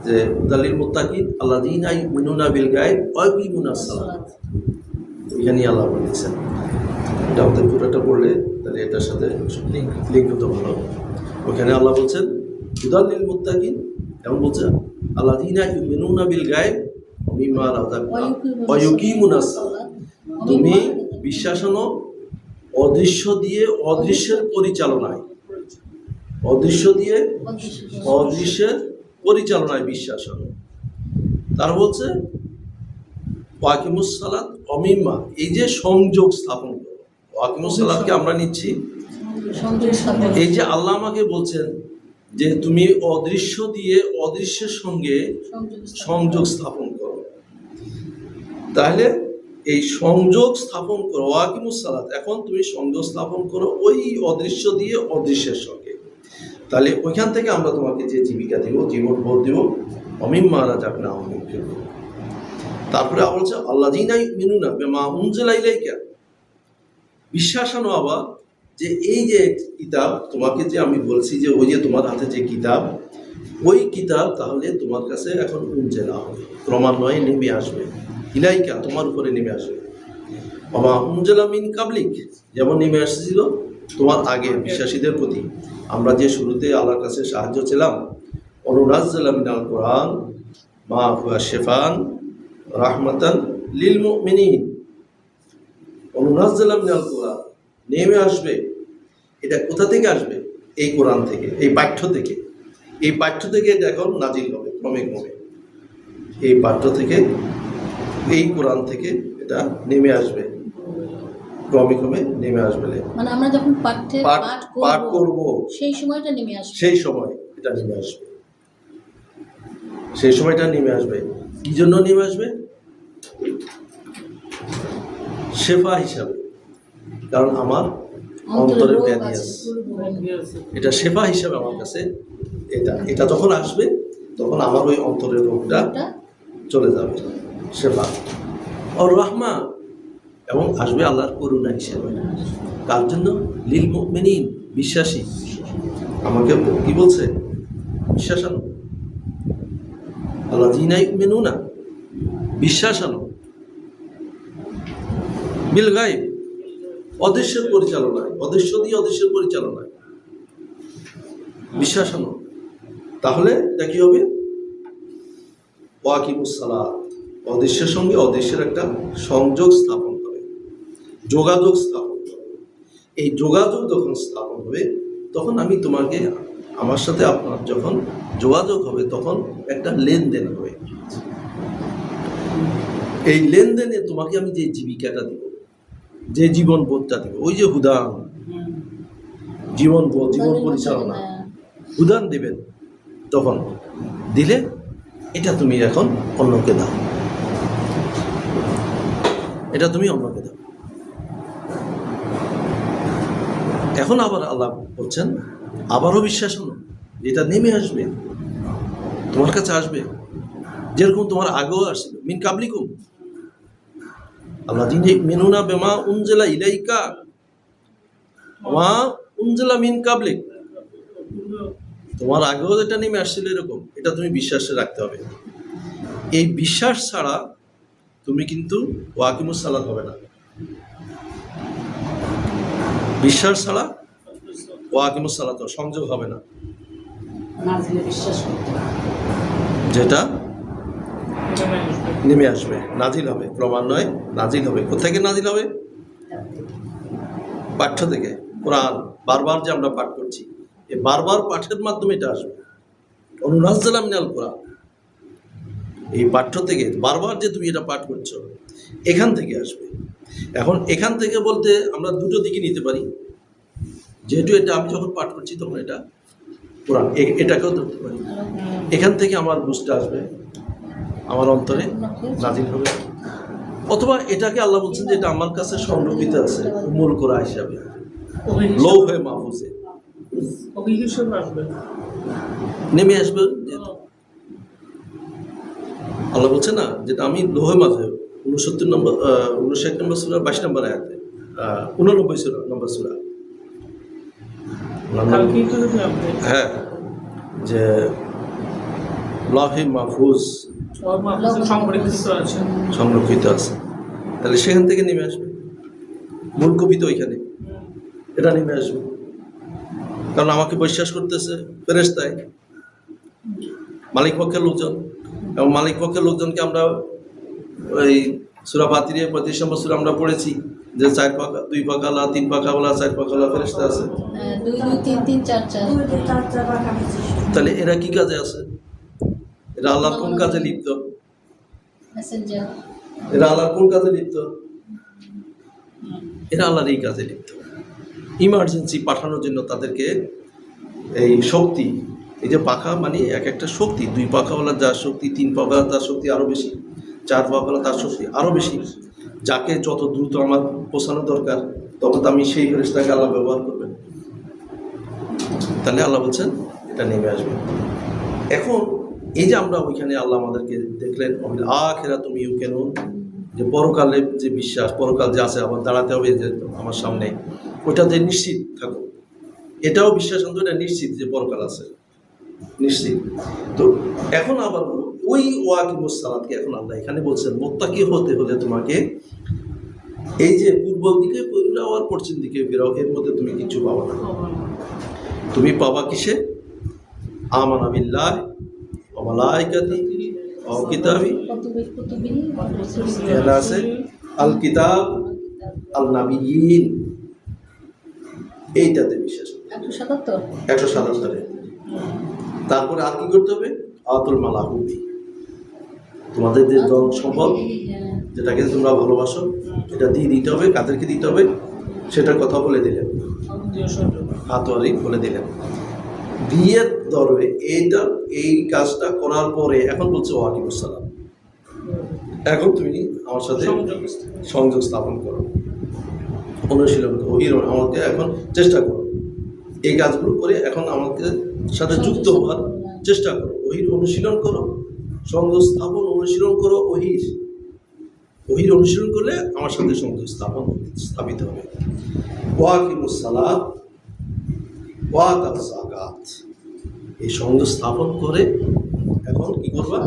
যে উদালিল মুত্তাকিন আল্লাযীনা ইউমিনুনা বিল গায়ব ওয়া ইয়াকিমুনাস সালাত, এখানে আল্লাহ বলেছেন। এটা আমাদের পুরোটা পড়লে তাহলে এটার সাথে লিঙ্ক হতে ভালো। ওখানে আল্লাহ বলছেন উদালিল মুত্তাকিন, এবং বলছেন আল্লাযীনা ইউমিনুনা বিল গায়ব ওয়া মিম্মা রাযাকনাহুম ওয়া ইয়াকিমুনাস সালাত। তুমি বিশ্বাস আনো অদৃশ্য দিয়ে অদৃশ্যের পরিচালনায়, অদৃশ্য দিয়ে অদৃশ্যের পরিচালনায় বিশ্বাস আনো। তার বলছে ওয়াকিমুস সালাত অমিম্মা, এই যে সংযোগ স্থাপন করো। ওয়াকিমুস সালাতকে আমরা নিচ্ছি, সংযোগ স্থাপন। এই যে আল্লাহ আমাকে বলছেন যে তুমি অদৃশ্য দিয়ে অদৃশ্যের সঙ্গে সংযোগ স্থাপন করো, তাহলে এই সংযোগ স্থাপন করো ওয়াকিমুস সালাত। এখন তুমি সংযোগ স্থাপন করো ওই অদৃশ্য দিয়ে অদৃশ্যের সঙ্গে, তাহলে ওইখান থেকে আমরা তোমাকে যে জীবিকা দিব, জীবন ভোর দিব, অমিম্মা রাযাকনাহুম ইউনফিকুন। তারপরে আবার বলছে আল্লাযীনা ইউমিনুনা বিমা উনজিলা ইলাইকা, বিশ্বাস আনো আবার যে এই যে কিতাব তোমাকে যে আমি বলছি যে ওই যে তোমার হাতে যে কিতাব, ওই কিতাব তাহলে তোমার কাছে এখন উনজিলা হবে, ক্রমান্বয়ে নেমে আসবে, ইলাইকা তোমার উপরে নেমে আসবে। ওমা উনজিলা মিন কাবলিক, যেমন নেমে আসছিল তোমার আগে বিশ্বাসীদের প্রতি। আমরা যে শুরুতে আল্লাহর কাছে সাহায্য ছিলাম, অনুনাজ্জিলা মিনাল কোরআন মা হুয়া শিফান রাহমাতান লিল মুমিনিন, অনুনাজ্জিলা মিনাল কোরআন নেমে আসবে। এটা কোথা থেকে আসবে? এই কোরআন থেকে, এই পাঠ্য থেকে। এই পাঠ্য থেকে এটা এখন নাজিল হবে ক্রমে ক্রমে, এই পাঠ্য থেকে, এই কোরআন থেকে এটা নেমে আসবে, ক্রমে ক্রমে নেমে আসবে। মানে আমরা যখন পাঠ্যে পাঠ করব সেই সময়টা নেমে আসবে। সেই সময় এটা নেমে আসবে, সেই সময়টা নেমে আসবে। কি জন্য নেমে আসবে? শেফা হিসাবে, কারণ আমার অন্তরে ব্যাধি আছে, এটা শেফা হিসাবে আমার কাছে এটা যখন আসবে তখন আমার ওই অন্তরের রোগটা চলে যাবে, শেফা। আর রাহমা, এবং আসবে আল্লাহর করুণা হিসেবে। কার জন্য? লিল মুমিনিন, বিশ্বাসী। আমাকে কি বলছে? বিশ্বাস আনো, আল্লাযীনা ইউমিনুনা, বিশ্বাস আনো, বিল গায়ব, অদৃশ্যের পরিচালনায়, অদৃশ্য দিয়ে অদৃশ্যের পরিচালনায়। বিশ্বাস আনো, তাহলে এটা কি হবে? ওয়াকিমুস সালাত, অদৃশ্যের সঙ্গে অদৃশ্যের একটা সংযোগ স্থাপন করে, যোগাযোগ স্থাপন করে। এই যোগাযোগ যখন স্থাপন হবে তখন আমি তোমাকে, আমার সাথে আপনার যখন যোগাযোগ হবে তখন একটা লেনদেন হবে। এই লেনদেনে তোমাকে আমি যে জীবিকাটা দিব, যে জীবন বোধটা দিব, ওই যে হুদান জীবন বোধ, জীবন পরিচালনা উদান দিবেন, তখন দিলে এটা তুমি এখন অন্যকে দাও, এটা তুমি অন্যকে দাও। এখন আবার আল্লাহ বলছেন আবারও বিশ্বাস হলো, যেটা নেমে আসবে তোমার কাছে আসবে, যেরকম তোমার আগেও আসছিল। মিন কাবলিকুম আল্লাহ মিনুনা বেমা উনজিলা ইলাইকা ওয়া উনজিলা মিন কাবলিক, তোমার আগেও যেটা নেমে আসছিল এরকম, এটা তুমি বিশ্বাসে রাখতে হবে। এই বিশ্বাস ছাড়া তুমি কিন্তু ওয়াকিমুস সালাত হবে না। বিশ্বাস ছাড়া ওয়াকিমুস সালাত সংযোগ হবে না। নাজিলে বিশ্বাস করতে হবে। যেটা নেমে আসবে, নাজিল হবে, ক্রমান্বয়ে নাজিল হবে। কোথেকে নাজিল হবে? পাঠ্য থেকে। কোরআন বারবার যে আমরা পাঠ করছি, এই বারবার পাঠের মাধ্যমে এটা আসবে। অনুনাজ্জালা মিনাল কোরআন, এই পাঠ্য থেকে বারবার যে তুমি এটা পাঠ করছো, এখান থেকে আসবে। এখন এখান থেকে বলতে আমরা দুটো দিকে নিতে পারি, যেহেতু এটা আমি যখন পাঠ করছি তখন এটা কোরআন, এটাকেও ধরতে পারি। এখান থেকে আমার বুঝতে আসবে, আমার অন্তরে নাজিল হবে। অথবা এটাকে আল্লাহ বলছেন যে এটা আমার কাছে সংরক্ষিত আছে উমুল কোরআন হিসাবে, লৌহে মাহফুজে নেমে আসবে। আল্লাহ বলছে না যেটা আমি লোহে মাঝে 59 নম্বর সূরা 22 নম্বর আয়াতে, 89 নম্বর সূরা, হ্যাঁ, যে লৌহে মাহফুজ সংরক্ষিত আছে, তাহলে সেখান থেকে নেমে আসবে। মূল কবি তো ওইখানে, এটা নেমে আসবে। কারণ আমাকে বিশ্বাস করতেছে ফেরেশতায়, মালিক পক্ষের লোকজন, এবং মালিক পক্ষের লোকজনকে আমরা ওই সূরা ফাতিরে 35 নম্বর সূরা আমরা পড়েছি যে 4 পাখা 2 পাখাওয়ালা 3 পাখাওয়ালা 4 পাখাওয়ালা ফেরেশতা আছে। 2 2 3 3 4 4। তাহলে এরা কি কাজে আছে? এরা আল্লাহর কোন কাজে লিপ্ত? মেসেঞ্জার। এরা আল্লাহর কোন কাজে লিপ্ত? এরা আল্লাহর এই কাজে লিপ্ত। ইমার্জেন্সি পাঠানোর জন্য তাদেরকে এই শক্তি, এই যে পাখা মানে এক একটা শক্তি, 2 পাখাওয়ালা যার শক্তি, 3 পাখাওয়ালা তার শক্তি আরও বেশি, 4 পাখাওয়ালা তার শক্তি আরও বেশি। যাকে যত দ্রুত আমার পৌঁছানো দরকার তত আমি সেই ফেরেশতাকে আল্লাহ ব্যবহার করবেন। তাহলে আল্লাহ বলছেন এটা নেমে আসবে। এখন এই যে আমরা ওইখানে আল্লাহ আমাদেরকে দেখলেন আখিরা তুমি কেন, যে পরকালে যে বিশ্বাস, পরকাল যে আছে, আবার দাঁড়াতে হবে যে আমার সামনে, ওইটাতে নিশ্চিত থাকো। এটাও বিশ্বাস অন্তত এটা নিশ্চিত যে পরকাল আছে, নিশ্চিত। তো এখন আবার ওই ওয়াকিমুস সালাতকে এখন আল্লাহ এখানে বলছেন মুত্তাকি হতে হলে তোমাকে এই যে পূর্ব দিকে ফিরাও আর পশ্চিম দিকে ফিরাও, এর মধ্যে তুমি কিছু পাবা না। তুমি পাবা কিসে? আমানা বিল্লাহি ওয়া মালাইকাতিহি ওয়া কিতাবি, এখানে আছে আল কিতাব আল নাবিয়িন, এইটাতে বিশ্বাস 177। তারপরে আর কি করতে হবে? আতুল মালাহুবি, তোমাদের যে ধন সম্পদ যেটাকে তোমরা ভালোবাসো এটা দিয়ে দিতে হবে। কাদেরকে দিতে হবে সেটার কথা বলে দিলেন, হাতওয়ারি বলে দিলেন। বিয়ের দরবে এইটা, এই কাজটা করার পরে এখন বলছে ওয়াকিমুস সালাত, এখন তুমি আমার সাথে সংযোগ স্থাপন করো, অনুশীলন করো, আমাকে এখন চেষ্টা করো, এই কাজগুলো করে এখন আমাকে সাথে যুক্ত হওয়ার চেষ্টা করো, ওহির অনুশীলন করো, সংযোগ স্থাপন অনুশীলন করো। ওহির অনুশীলন করলে আমার সাথে সংযোগ স্থাপিত হবে। ওয়াকিমুস সালাত ওয়া আতাজ যাকাত, এই সংযোগ স্থাপন করে এখন কি করবা?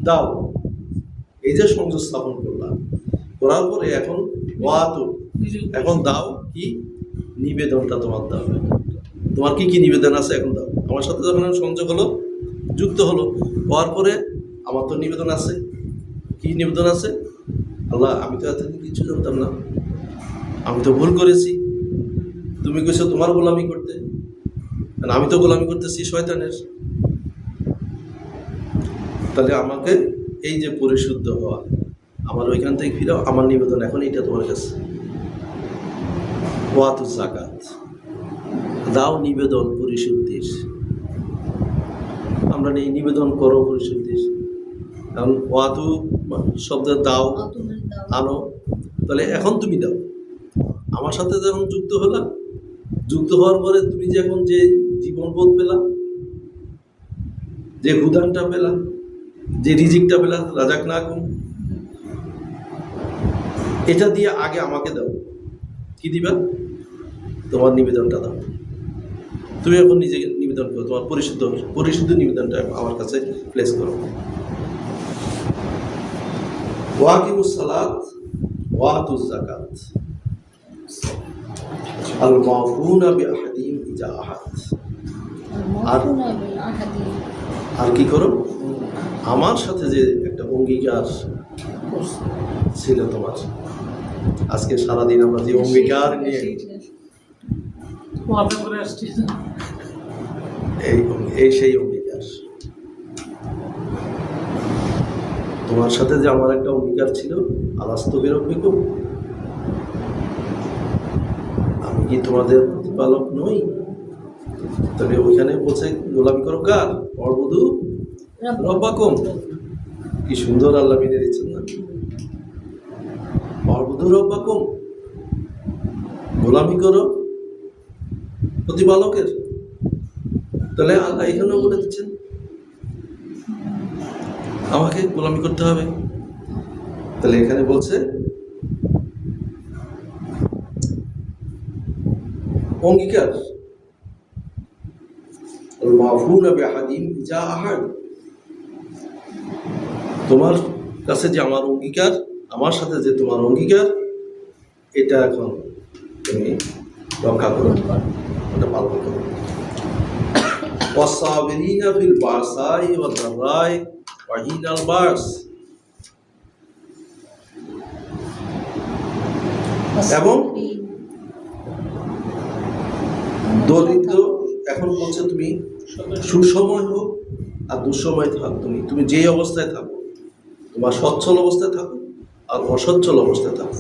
দাও। এই যে সংযোগ স্থাপন করলাম, করার পরে এখন ওয়াতু, এখন দাও কি? নিবেদনটা তোমার দাও। তোমার কি কি নিবেদন আছে এখন দাও। আমার সাথে যখন সংযোগ হলো, যুক্ত হলো, হওয়ার পরে আমার তো নিবেদন আছে। কি নিবেদন আছে? আল্লাহ, আমি তো এতদিন কিছু জানতাম না, আমি তো ভুল করেছি। তুমি কইছো তোমার গোলামি করতে, কারণ আমি তো গোলামি করতেছি শয়তানের। তাহলে আমাকে এই যে পরিশুদ্ধ হওয়া, আমার ওইখান থেকে ফিরাও, আমার নিবেদন এখন এটা তোমার কাছে। ওয়াতু যাকাত, দাও নিবেদন পরিশুদ্ধির। আমরা এই নিবেদন করো পরিশুদ্ধির, কারণ ওয়াতু শব্দের দাও, আনো, তাহলে এখন তুমি দাও। আমার সাথে যখন যুক্ত হলাম, যুক্ত হওয়ার পরে তুমি যে এখন যে জীবনবোধ পেলা, যে হুদানটা পেলা, যে রিজিকটা পেলা, রাজাক না কম, এটা দিয়ে আগে আমাকে দাও। কি দিবা? তোমার নিবেদনটা দাও। তুমি এখন নিজেকে নিবেদন করো, তোমার পরিশুদ্ধ নিবেদনটা আমার কাছে প্লেস করো। ওয়াকিমুস সালাত ওয়াতুজ যাকাত আল মাফুনা বিআহাদিহিম ইজা আহাদ। আর কি করো? আমার সাথে যে একটা অঙ্গীকার ছিল তোমার, আজকে সারাদিন আমরা যে অঙ্গীকার নিয়ে এই সেই অঙ্গীকার, তোমার সাথে যে আমার একটা অঙ্গীকার ছিল, আলাস্তু বিরব্বিকুম, আমি কি তোমাদের প্রতিপালক নই? তবে ওইখানে বলছে গোলামি করো কার? অর্বুদু রব্বাকুম। কি সুন্দর আল্লাহ মেনে দিচ্ছেন না? অর্বুদু রব্বাকুম, গোলামি করো প্রতিপালকের। তাহলে আল্লাহ এখানেও বলে দিচ্ছেন আমাকে গোলামি করতে হবে। তাহলে এখানে বলছে অঙ্গীকার, তোমার কাছে যে আমার অঙ্গীকার, আমার সাথে যে তোমার অঙ্গীকার, এটা এখন তুমি রক্ষা করো, এটা পালন করো। ওয়াসাবিরিনা ফিল বাসাই ওয়াদ দারাই ওয়া হিনাল বাস, এবং দরিদ্র, এখন বলছে তুমি সুসময় হোক আর দুঃসময় থাক, তুমি যেই অবস্থায় থাকো, তোমার সচ্ছল অবস্থায় থাকো আর অসচ্ছল অবস্থায় থাকো,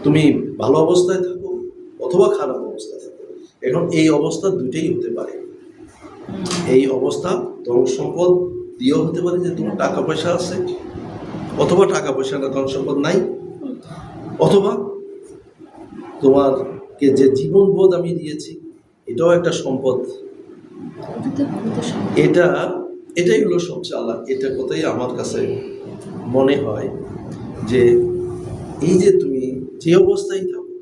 তুমি ভালো অবস্থায় থাকো অথবা খারাপ অবস্থায় থাকো। এখন এই অবস্থা দুটেই হতে পারে। এই অবস্থা ধন সম্পদ দিয়েও হতে পারে, যে তোমার টাকা পয়সা আছে, অথবা টাকা পয়সা না, ধন সম্পদ নাই, অথবা তোমারকে যে জীবনবোধ আমি দিয়েছি, এটাও একটা সম্পদ। এটাই হলো সবচেয়ে আল্লাহ। এটা কথাই আমার কাছে মনে হয় যে এই যে তুমি যে অবস্থায় থাকো,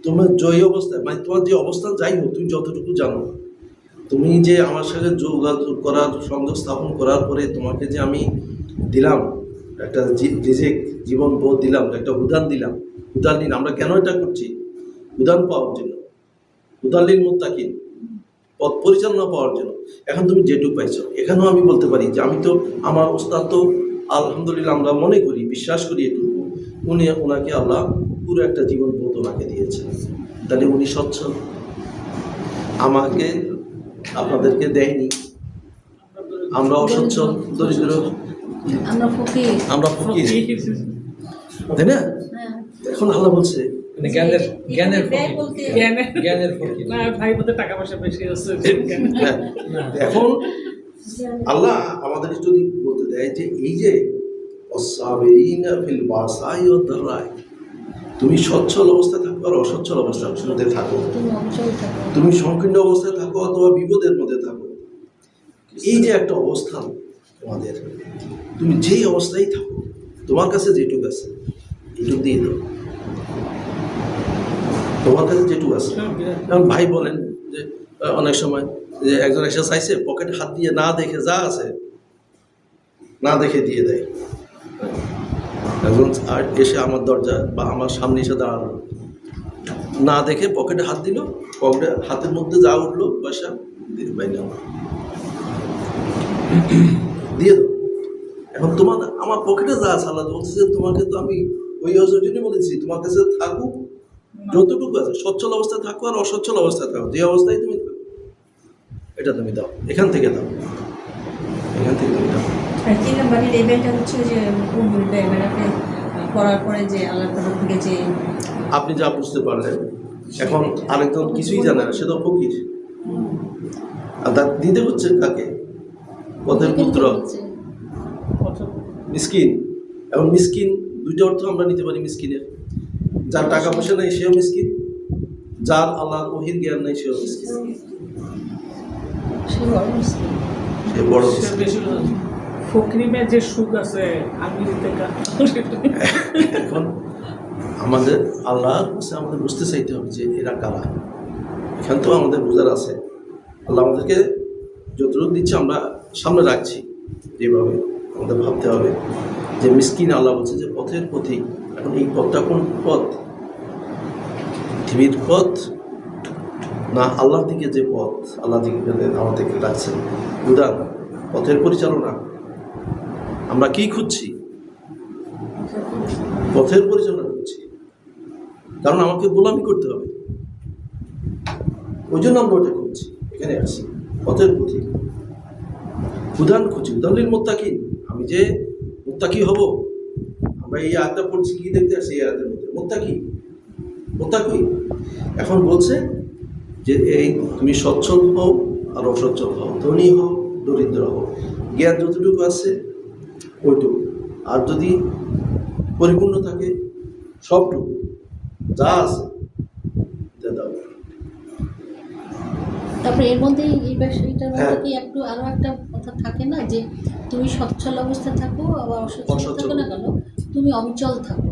তোমার যে অবস্থায়, মানে তোমার যে অবস্থান যাই হোক, তুমি যতটুকু জানো, তুমি যে আমার সাথে যোগাযোগ করার, সংযোগ স্থাপন করার পরে তোমাকে যে আমি দিলাম একটা রিজিক, জীবনবোধ দিলাম, একটা উদান দিলাম। উদান দিন আমরা কেন এটা করছি? উদান পাওয়ার জন্য, উদালিল মুত্তাকিন, পথ পরিচালনা পাওয়ার জন্য। এখন তুমি যেটুকু পাইছো, এখানেও আমি বলতে পারি যে আমি তো, আমার ওস্তাদ তো আলহামদুলিল্লাহ, আমরা মনে করি, বিশ্বাস করি এটুকু, ওনাকে আল্লাহ পুরো একটা জীবনবোধ ওনাকে দিয়েছেন। তাহলে উনি সচ্ছল, আমাকে আপনাদেরকে দেয়নি। আমরা অসচ্ছল, দরিদ্র, আমরা ফকির, তাই না? এখন আল্লাহ বলছে এখন আল্লাহ আমাদেরকে যদি বলতে দেয় যে এই যে তুমি সচ্ছল অবস্থায় থাকো আর অসচ্ছল অবস্থার মধ্যে থাকো, তুমি সংকীর্ণ অবস্থায় থাকো অথবা বিপদের মধ্যে থাকো, এই যে একটা অবস্থান তোমাদের, তুমি যেই অবস্থায় থাকো, তোমার কাছে যেটুকু আছে এটুকু দিয়ে দাও। তোমার কাছে যেটুকু আছে, যেমন ভাই বলেন যে অনেক সময় যে একজন এসে চাইছে, পকেটে হাত দিয়ে না দেখে যা আছে না দেখে দিয়ে দেয়। একজন এসে আমার দরজা বা আমার সামনে এসে দাঁড়ানো, না দেখে পকেটে হাত দিল, পকেটে হাতের মধ্যে যা উঠলো পয়সা বাইরে দিয়ে দাও। এখন তোমার আমার পকেটে যা আছে আল্লাহ বলছে তোমাকে তো আমি ওই জন্যই বলেছি তোমার কাছে থাকুক যতটুকু আছে, সচ্ছল অবস্থায় থাকো আর অসচ্ছল অবস্থায় থাকো, যে অবস্থায় তুমি থাকো এটা তুমি দাও, এখান থেকে দাও, এখান থেকে তুমি দাও। আর 3 নম্বরের এই ব্যাপারটা হচ্ছে যে উর্দুর ব্যাপারে পড়ার পরে যে আল্লাহর তরফ থেকে যে আপনি যা বুঝতে পারলেন, এখন আরেকজন কিছুই জানে না, সে তো ফকির, আর তার দিতে হচ্ছে কাকে? পথের পুত্র, মিসকিন। এখন মিসকিন দুইটা অর্থ আমরা নিতে পারি মিসকিনের, যার টাকা পয়সা নেই সেও মিসকিন, যার আল্লাহর ওহির জ্ঞান নেই সেও মিসকিন, সে বড় মুসলিম। সে বড় সে মিসকিন। বেশি ফকরিমে যে সুখ আছে আমি এখন আমাদের আল্লাহর কাছে আমাদের বুঝতে চাইতে হবে যে এরা কারা। এখান তো আমাদের বোঝার আছে, আল্লাহ আমাদেরকে যতটুকু দিচ্ছে আমরা সামনে রাখছি, যেভাবে আমাদের ভাবতে হবে যে মিসকিন আল্লাহ বলছে যে পথের পথিক। এখন এই পথটা কোন পথ? পৃথিবীর পথ না আল্লাহর দিকে যে পথ, আল্লাহ দিকে আমাদেরকে ডাকছেন, উদান পথের পরিচালনা। আমরা কি খুঁজছি? পথের পরিচালনা করছি, কারণ আমাকে গোলামি করতে হবে, ওই জন্য আমরা ওটা খুঁজছি, এখানে আসছি পথের পথিক। উদান খুঁজি, উদাহরণ মুত্তাকিন, আমি যে মুত্তাকি হব। আমরা এই আয়াতটা পড়ছি কি দেখতে আসছি? এই আয়াতের মধ্যে মুত্তাকি। এখন বলছে যে এই তুমি সচ্ছল হও আর অসচ্ছল হও, ধনী হও দরিদ্র হও, জ্ঞান যতটুকু আছে ওইটুকু, আর যদি পরিপূর্ণ থাকে সবটুকু যা আছে দাও। তারপরে এর মধ্যে এই বিষয়টার মধ্যে হ্যাঁ। কি একটু আরো একটা কথা থাকে না যে তুমি সচ্ছল অবস্থায় থাকো আবার অসচ্ছল থাকো না কেন, তুমি অবিচল থাকো।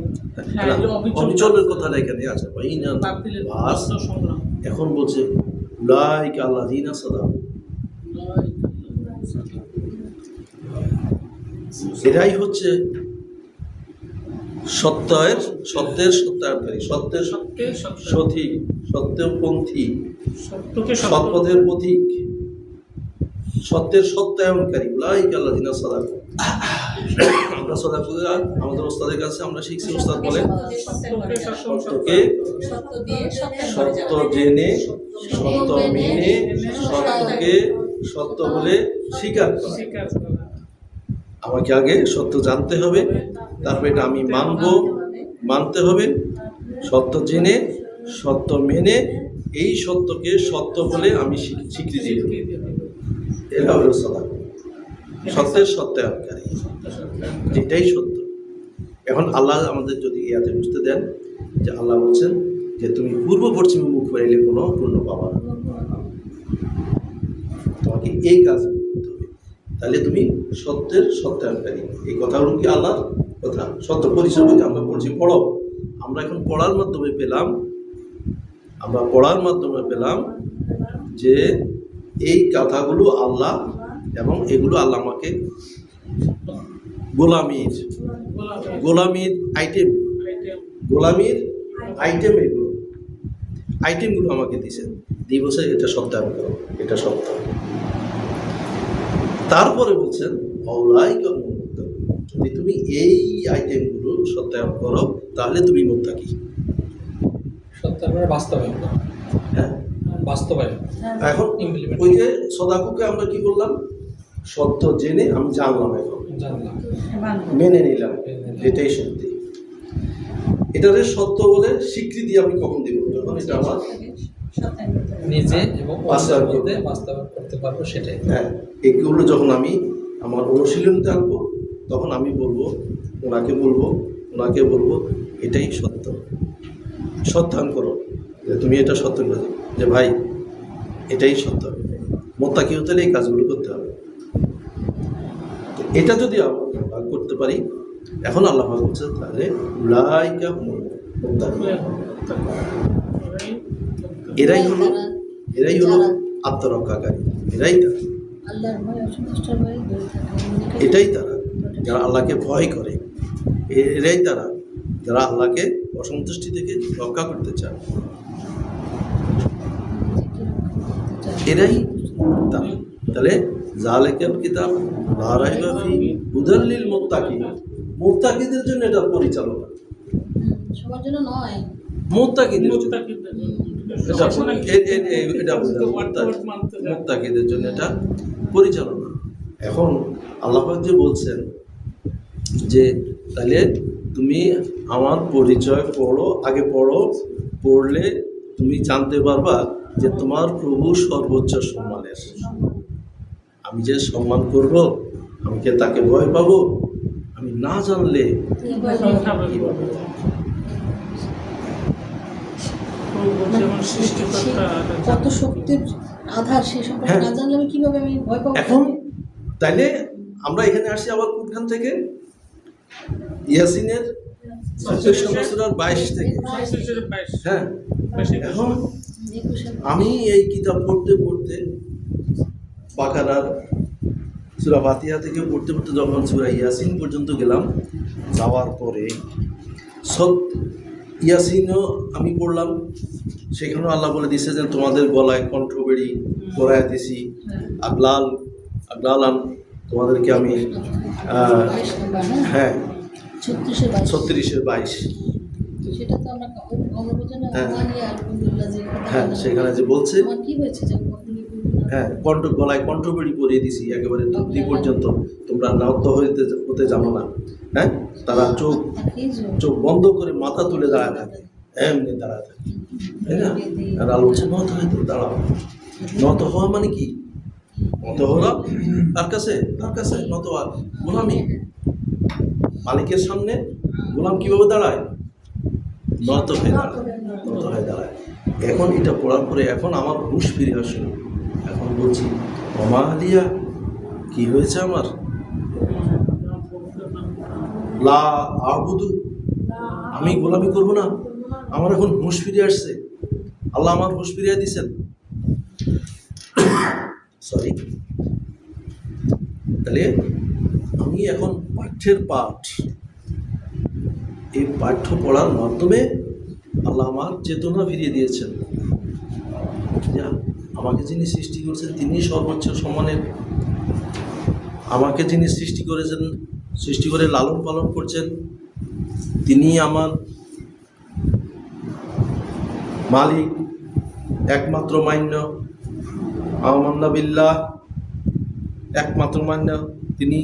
হ্যাঁ, এই যে অবিচল অবিচলের কথাটা এখানে আছে ভাই না। বাতিলের বাস সংগ্রাম। এখন বলছে উলাইকা আল্লাযীনা সাদাকু, এরাই হচ্ছে সত্যের সত্যায়নকারী, সত্যের সঠিক, সত্যপন্থী, সত্যকে সৎপথের পথিক, সত্যের সত্যায়নকারী। উলাইকা আল্লাযীনা সাদাকু। আমরা সাদাকু আমাদের ওস্তাদের কাছে আমরা শিখছি, ওস্তাদ বলে সত্যকে সত্য দিয়ে সত্য জেনে, সত্য মেনে, সত্যকে সত্য বলে স্বীকার করা। স্বীকার করা। আমাকে আগে সত্য জানতে হবে, তারপরে এটা আমি মানতে হবে, সত্য জেনে সত্য মেনে এই সত্যকে সত্য বলে আমি স্বীকৃতি দেব। এরা হলো সাদাকু, সত্যের সত্যায়নকারী, যেটাই সত্য। এখন আল্লাহ আমাদের যদি ইয়াতে বুঝতে দেন যে আল্লাহ বলছেন যে তুমি পূর্ব পশ্চিমে মুখ ফেরাইলে কোনো পূর্ণ পাবা না, তোমাকে এই কাজ করতে হবে, তাহলে তুমি সত্যের সত্যায়নকারী। এই কথাগুলো কি আল্লাহর কথা? সত্য পরিচয় বলতে আমরা বলছি পড়ো, আমরা এখন পড়ার মাধ্যমে পেলাম যে এই কথাগুলো আল্লাহ, এবং এগুলো আল্লাহ আমাকে গোলামির আইটেমগুলো আমাকে দিয়েছেন, দিয়ে বলছে এটা সত্যায়ন করো, এটা সত্য। তারপরে বলছেন অলাইকা মুত্তাকি, যদি তুমি এই আইটেমগুলো সত্যায়ন করো তাহলে তুমি মুত্তাকি। সত্যায়নের বাস্তবায়ন, হ্যাঁ, বাস্তবায়ন। এখন ওই যে সদাকুকে আমরা কি বললাম? সত্য জেনে আমি জানলাম, এখন জানলাম, মেনে নিলাম, এটাই সত্যি। এটারে সত্য বলে স্বীকৃতি আমি কখন দিব? যখন এটা আমার নিজে এবং বাস্তবায়ন অন্যের মধ্যে বাস্তবায়ন করতে পারবো, সেটাই। হ্যাঁ, এগুলো যখন আমি আমার অনুশীলনতে আনবো, তখন আমি ওনাকে বলবো এটাই সত্য। সত্যায়ন করো যে তুমি এটা সত্য করে, যে ভাই এটাই সত্য। মুত্তাকি হতে হলে এই কাজগুলো করতে হবে। এটা যদি আমরা করতে পারি, এখন আল্লাহ বলছে তাহলে উলাইকা মুত্তাকি, এরাই হলো আত্মরক্ষাকারী, আল্লাহর ভয় অসন্তুষ্টের ভয়ে দূরে থাকা, এটাই তারা যারা আল্লাহকে ভয় করে, এরাই তারা যারা আল্লাহকে অসন্তুষ্টি থেকে রক্ষা করতে চায়। এরাই তাহলে জালিকাল কিতাব লা রাইবা ফিহি হুদাল লিল মুত্তাকিন, মুত্তাকিদের জন্য এটা পরিচালনা, সবার জন্য নয়। মুত্তাকিদের জন্য এটা ওয়ার্ড মানতে যায়। মুত্তাকিদের জন্য এটা পরিচালনা। এখন আল্লাহ পাক যে বলছেন যে তাহলে তুমি আমার পরিচয় পড়ো, আগে পড়ো, পড়লে তুমি জানতে পারবা যে তোমার প্রভু সর্বোচ্চ সম্মানের। আমি যে সম্মান করব, আমি কি তাকে ভয় পাবো? আমি না জানলে কিভাবে? যেমন সৃষ্টিকর্তা কত শক্তির আধার সে সম্পর্কে হ্যাঁ। না জানলে আমি কিভাবে আমি ভয় পাবো? এখন তাইলে আমরা এখানে আসছি আবার কোনখান থেকে? ইয়াসিনের 22 থেকে। হ্যাঁ, এখন আমি এই কিতাব পড়তে পড়তে বাকারার সূরা ফাতিহা থেকে পড়তে পড়তে যখন সূরা ইয়াসিন পর্যন্ত গেলাম, যাওয়ার পরে ইয়াসিনও আমি পড়লাম, সেখানেও আল্লাহ বলে দিয়েছে যে তোমাদের গলায় কণ্ঠবেড়ি পরায় দিছি, আগলাল তোমাদেরকে আমি 22 নাম্বার, হ্যাঁ 36-22 36-22 সেটা তো আমরা অঙ্গবোঝনে হ্যাঁ। আলহামদুলিল্লাহ যে কথা হ্যাঁ, বললাম। সেখানে যে বলছে আমার কি হয়েছে যে আপনি হ্যাঁ গলায় কণ্ঠবেড়ি পরিয়ে দিছি একেবারে তৃপ্তি পর্যন্ত, তোমরা নাহত হতে জানো না। হ্যাঁ, তারা চোখ বন্ধ করে মাথা তুলে দাঁড়ায় থাকে, এমনি দাঁড়ায় থাকে, তাই না? আর আলো হচ্ছে নত হয়ে দাঁড়াও। নত হওয়া মানে কি? নত হওয়া তার কাছে নত হওয়া গোলামি। মালিকের সামনে গোলাম কিভাবে দাঁড়ায়? নত হয়ে দাঁড়ায়। এখন এটা পড়ার পরে এখন আমার হুঁশ ফিরে আসলো। এখন বলছি ওমা আলিয়া, কি হয়েছে আমার? লা আবুদু, আমি গোলামি করব না। আমার এখন হুঁশ ফিরে আসছে, আল্লাহ আমার হুঁশ ফিরিয়ে দিয়েছেন। সরি, তাহলে আমি এখন পাঠ্যের পাঠ, এই পাঠ্য পড়ার মাধ্যমে আল্লাহ আমার চেতনা ফিরিয়ে দিয়েছেন। আমাকে যিনি সৃষ্টি করেছেন তিনি সর্বোচ্চ সম্মানের, আমাকে যিনি সৃষ্টি করেছেন, সৃষ্টি করে লালন পালন করছেন, তিনি আমার মালিক, একমাত্র মান্য, আমান্না বিল্লাহ, একমাত্র মান্য তিনি।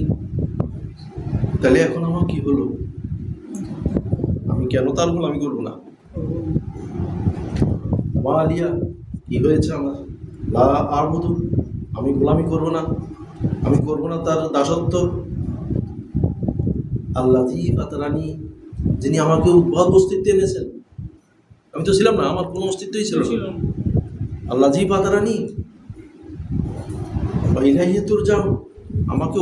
তাহলে এখন আমার কি হলো? আমি কেন তার গোলামি করবো না? মা আলিয়া, কি হয়েছে আমার? লা আবুদু, আমি গোলামি করব না, আমি করব না তার দাসত্ব। আল্লাযী ফাতারানি, যিনি আমাকে উদ্ভব অস্তিত্বে এনেছেন। আমি তো ছিলাম না, আমার কোনো অস্তিত্বই ছিল না। আল্লাযী ফাতারানি ওয়া ইলাইহি তুরজাউন, আমাকে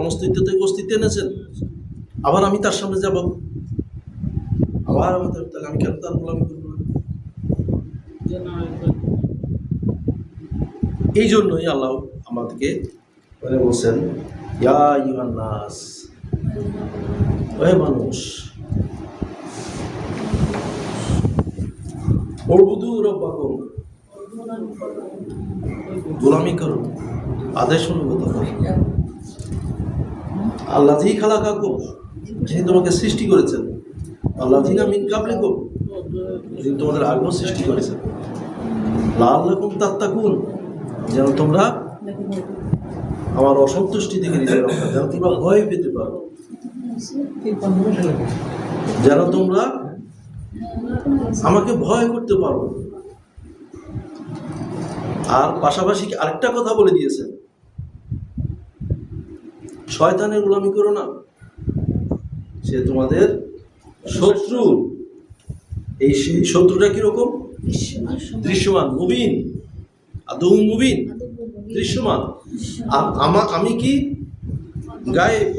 অনস্তিত্ব থেকে অস্তিত্বে এনেছেন, আবার আমি তার সামনে যাব, আবার তাহলে আমি কেন তার গোলামি করব না? এই জন্যই আল্লাহ আমাদেরকে বলছেন ইয়া আইয়ুহান নাস, ওহে মানুষ, উবুদু রাব্বাকুম, গোলামি করো, আদেশ অনুগত করো। আল্লাযী খালাকাকুম, যিনি তোমাকে সৃষ্টি করেছেন, আল্লাযীনা মিন ক্বাবলিকুম, যিনি তোমাদের আগেও সৃষ্টি করেছেন, লাআল্লাকুম তাত্তাকুন, যেন তোমরা আমার অসন্তুষ্টি থেকে নিজের রক্ষা, যেন তোমরা ভয় পেতে পারো, যেন তোমরা আমাকে ভয় করতে পারো। আর পাশাপাশি আরেকটা কথা বলে দিয়েছেন, শয়তানের গোলামি করো না, সে তোমাদের শত্রু। এই সেই শত্রুটা কিরকম? দৃশ্যমান, মুবিন, আদৌ মুবিন, দৃশ্যমান। আর আমি কি? গায়েব,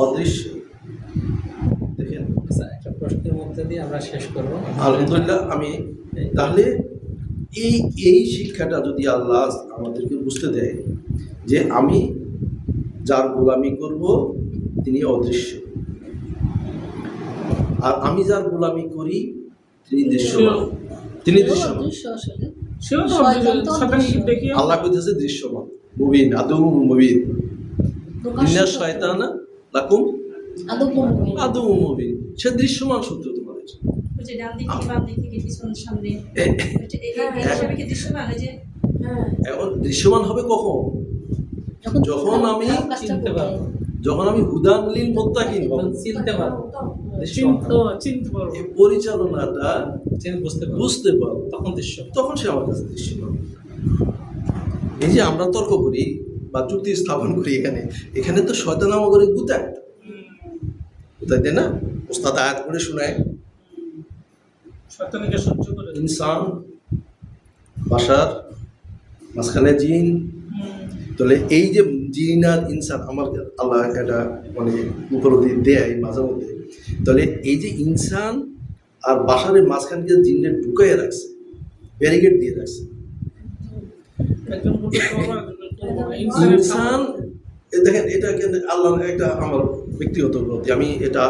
অদৃশ্য। দেখেন, একটা প্রশ্নের মধ্যে দিয়ে আমরা শেষ করবো। আলহামদুলিল্লাহ। আমি তাহলে এই শিক্ষাটা যদি আল্লাহ আমাদেরকে বুঝতে দেয় যে আমি যার গোলামি করব তিনি অদৃশ্য, আর আমি যার গোলামি করি তিনি দৃশ্যমান, তিনি দৃশ্যমান। সেও তো শয়তান তো শয়তান কি দেখি আল্লাহ কইতেছে দৃশ্যমান, মুবিন, আদু মুবিন। ইন্না প্রকাশ্য শয়তানা লাকুম আদৌ মুমিন। আদু মুবিন। সে দৃশ্যমান শত্রু তোমাদের। ওই যে ডান দিক থেকে বাম দিক থেকে পিছন সামনে এ- এই হিসাবে কি দৃশ্যমান ওই যে এখন দৃশ্যমান হবে কখন? যখন আমি খারাপ কাজটা চিনতে করবে। পারবো, যখন আমি হুদান লিল মুত্তাকিন হব। চিনতে পারবো, চিনতে পারবো। এই পরিচালনাটা বুঝতে পারবো, বুঝতে পারবো, তখন দৃশ্য। তখন সে আমার কাছে দৃশ্যমান। এই যে আমরা তর্ক করি বা যুক্তি স্থাপন করি, এখানে তো শয়তান আমাদের গুতায় গুতাই দেয় না। ওস্তাদ আয়াত করে শোনায়, শয়তানকে সহ্য করে। ইনসান বাশার মাঝখানে জিন। তাহলে এই যে জিন আর ইনসান, আমার আল্লাহ এটা মানে উপলব্ধি দেয় মাঝে মধ্যে। তাহলে এই যে ইনসান আর বাশারের মাঝখানকে জিনের ঢুকাইয়া রাখছে, ব্যারিকেড দিয়ে রাখছে। একজন বলতে ইনসান দেখেন, এটা কিন্তু আল্লাহর একটা আমার ব্যক্তিগত উপলব্ধি। আমি এটা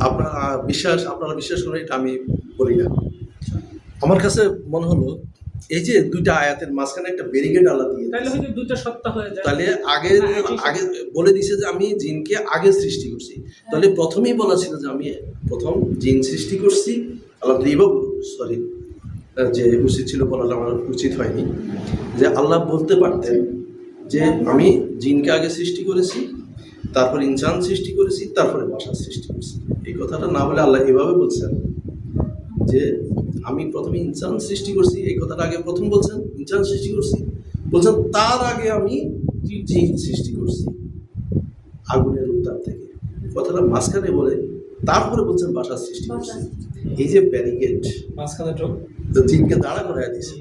আপনারা বিশ্বাস করেন, এটা আমি বলি না। আমার কাছে মনে হলো এই যে দুইটা আয়াতের মাঝখানে একটা ব্যারিকেড আল্লাহ দিয়ে তাহলে দিয়েছে। হয়তো দুইটা সত্তা হয়ে যায়। তাহলে আগে বলে দিছে যে আমি জিনকে আগে সৃষ্টি করছি। তাহলে প্রথমেই বলা ছিল যে আমি প্রথম জিন সৃষ্টি করছি। আল্লাহ সরি, যে উচিত ছিল বলাটা আমার উচিত হয়নি। যে আল্লাহ বলতে পারতেন যে আমি জিনকে আগে সৃষ্টি করেছি, তারপর ইনসান সৃষ্টি করেছি, তারপরে বাশার সৃষ্টি করেছি। এই কথাটা না বলে আল্লাহ এভাবে বলছেন যে আমি প্রথমে ইনসান সৃষ্টি করছি। এই কথাটা আগে প্রথম বলছেন, ইনসান সৃষ্টি করছি, বলছেন তার আগে আমি জিন সৃষ্টি করছি আগুনের উত্তাপ থেকে। কথাটা মাঝখানে বলে তারপরে বলছেন বাশার সৃষ্টি করছি। এই যে ব্যারিকেড মাঝখানে তো জিনকে দাঁড়া করাই দিয়েছে।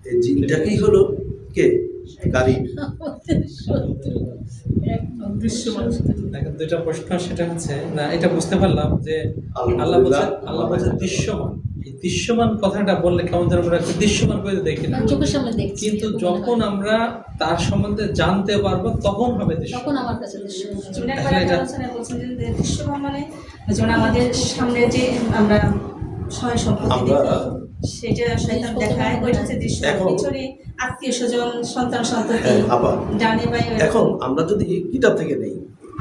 এই জিনটাকেই হলো কে? গাড়ি। দৃশ্যমান। দেখেন দুইটা প্রশ্ন, সেটা হচ্ছে না, এটা বুঝতে পারলাম যে আল্লাহ বলছে দৃশ্যমান। এই দৃশ্যমান কথাটা বললে কেমন যেন আমরা একটা দৃশ্যমান করে দেখি না, চোখের সামনে দেখছি, কিন্তু যখন আমরা তার সম্বন্ধে জানতে পারবো তখন হবে দৃশ্য। তখন আমার কাছে দৃশ্যমান। জুনায়েদ ভাই একটা আলোচনা বলছেন যে দৃশ্যমান মানে যেমন আমাদের সামনে যে আমরা সহায় সম্পত্তি আমরা দেখি, সেটা শয়তান দেখায়, ওইটা হচ্ছে দৃশ্যমান। এখন- পিছনে আত্মীয় স্বজন, সন্তান সন্ততি, হ্যাঁ, আবার ডানে বাই এখন আমরা যদি কিতাব থেকে নেই,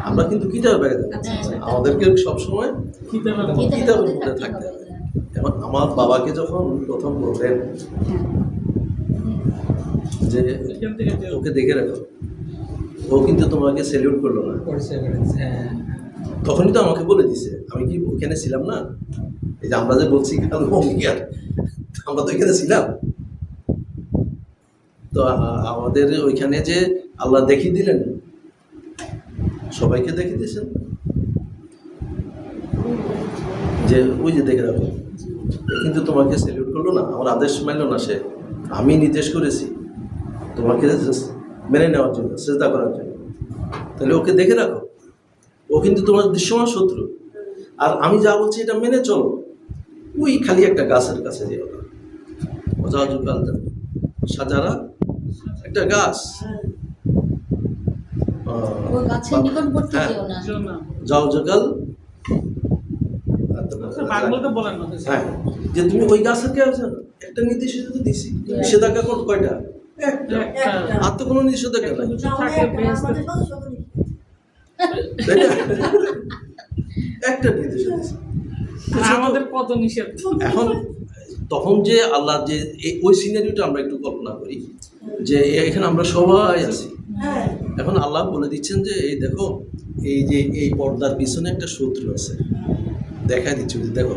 আমরা কিন্তু কিতাবে বেড়ে যাবো। আচ্ছা, আচ্ছা। আমাদেরকে সবসময় কিতাবের কিতাবের মধ্যে থাকতে হবে। এখন আমার বাবাকে যখন প্রথম বললেন যে এখান থেকে যে ওকে দেখে রাখো, ও কিন্তু তোমাকে স্যালিউট করলো না, পরিচয় করেছে, হ্যাঁ। তখনই তো আমাকে বলে দিছে। আমি কি ওখানে ছিলাম না? এই যে আমরা যে বলছি অঙ্গীকার, আমরা তো এখানে ছিলাম। তো আমাদের ওইখানে যে আল্লাহ দেখিয়ে দিলেন, সবাইকে দেখিয়ে দিয়েছেন যে ওই যে দেখে রাখো, কিন্তু তোমাকে স্যালিউট করলো না, আমার আদেশ মানলো না সে। আমি নির্দেশ করেছি তোমাকে মেনে নেওয়ার জন্য, চেষ্টা করার জন্য। তাহলে ওকে দেখে রাখো, ও কিন্তু তোমার দৃশ্যমান শত্রু। আর আমি যা বলছি এটা মেনে চলো। ওই খালি একটা গাছের কাছে যেও না, সাজারা একটা গাছ, ওই গাছের নিকটবর্তী হ্যাঁ। যেও না। না যাও জগাল। বাংলাতে বলেন না। হ্যাঁ, যে তুমি ওই গাছের কে আছে একটা নির্দেশিত তো দিছি। নিষেধাজ্ঞা কোন কয়টা? একটা। আর তো কোনো নিষেধাজ্ঞা নাই, থাকে বেহেশতে। তাই না? একটা নির্দেশ দিছি। আর আমাদের কত নিষেধ। এখন তখন যে আল্লাহ যে ওই সিনারিওটা আমরা একটু কল্পনা করি যে এখানে আমরা সবাই আছি। এখন আল্লাহ বলে দিচ্ছেন যে এই দেখো, এই যে এই পর্দার পিছনে একটা শত্রু আছে, দেখা দিচ্ছি। দেখো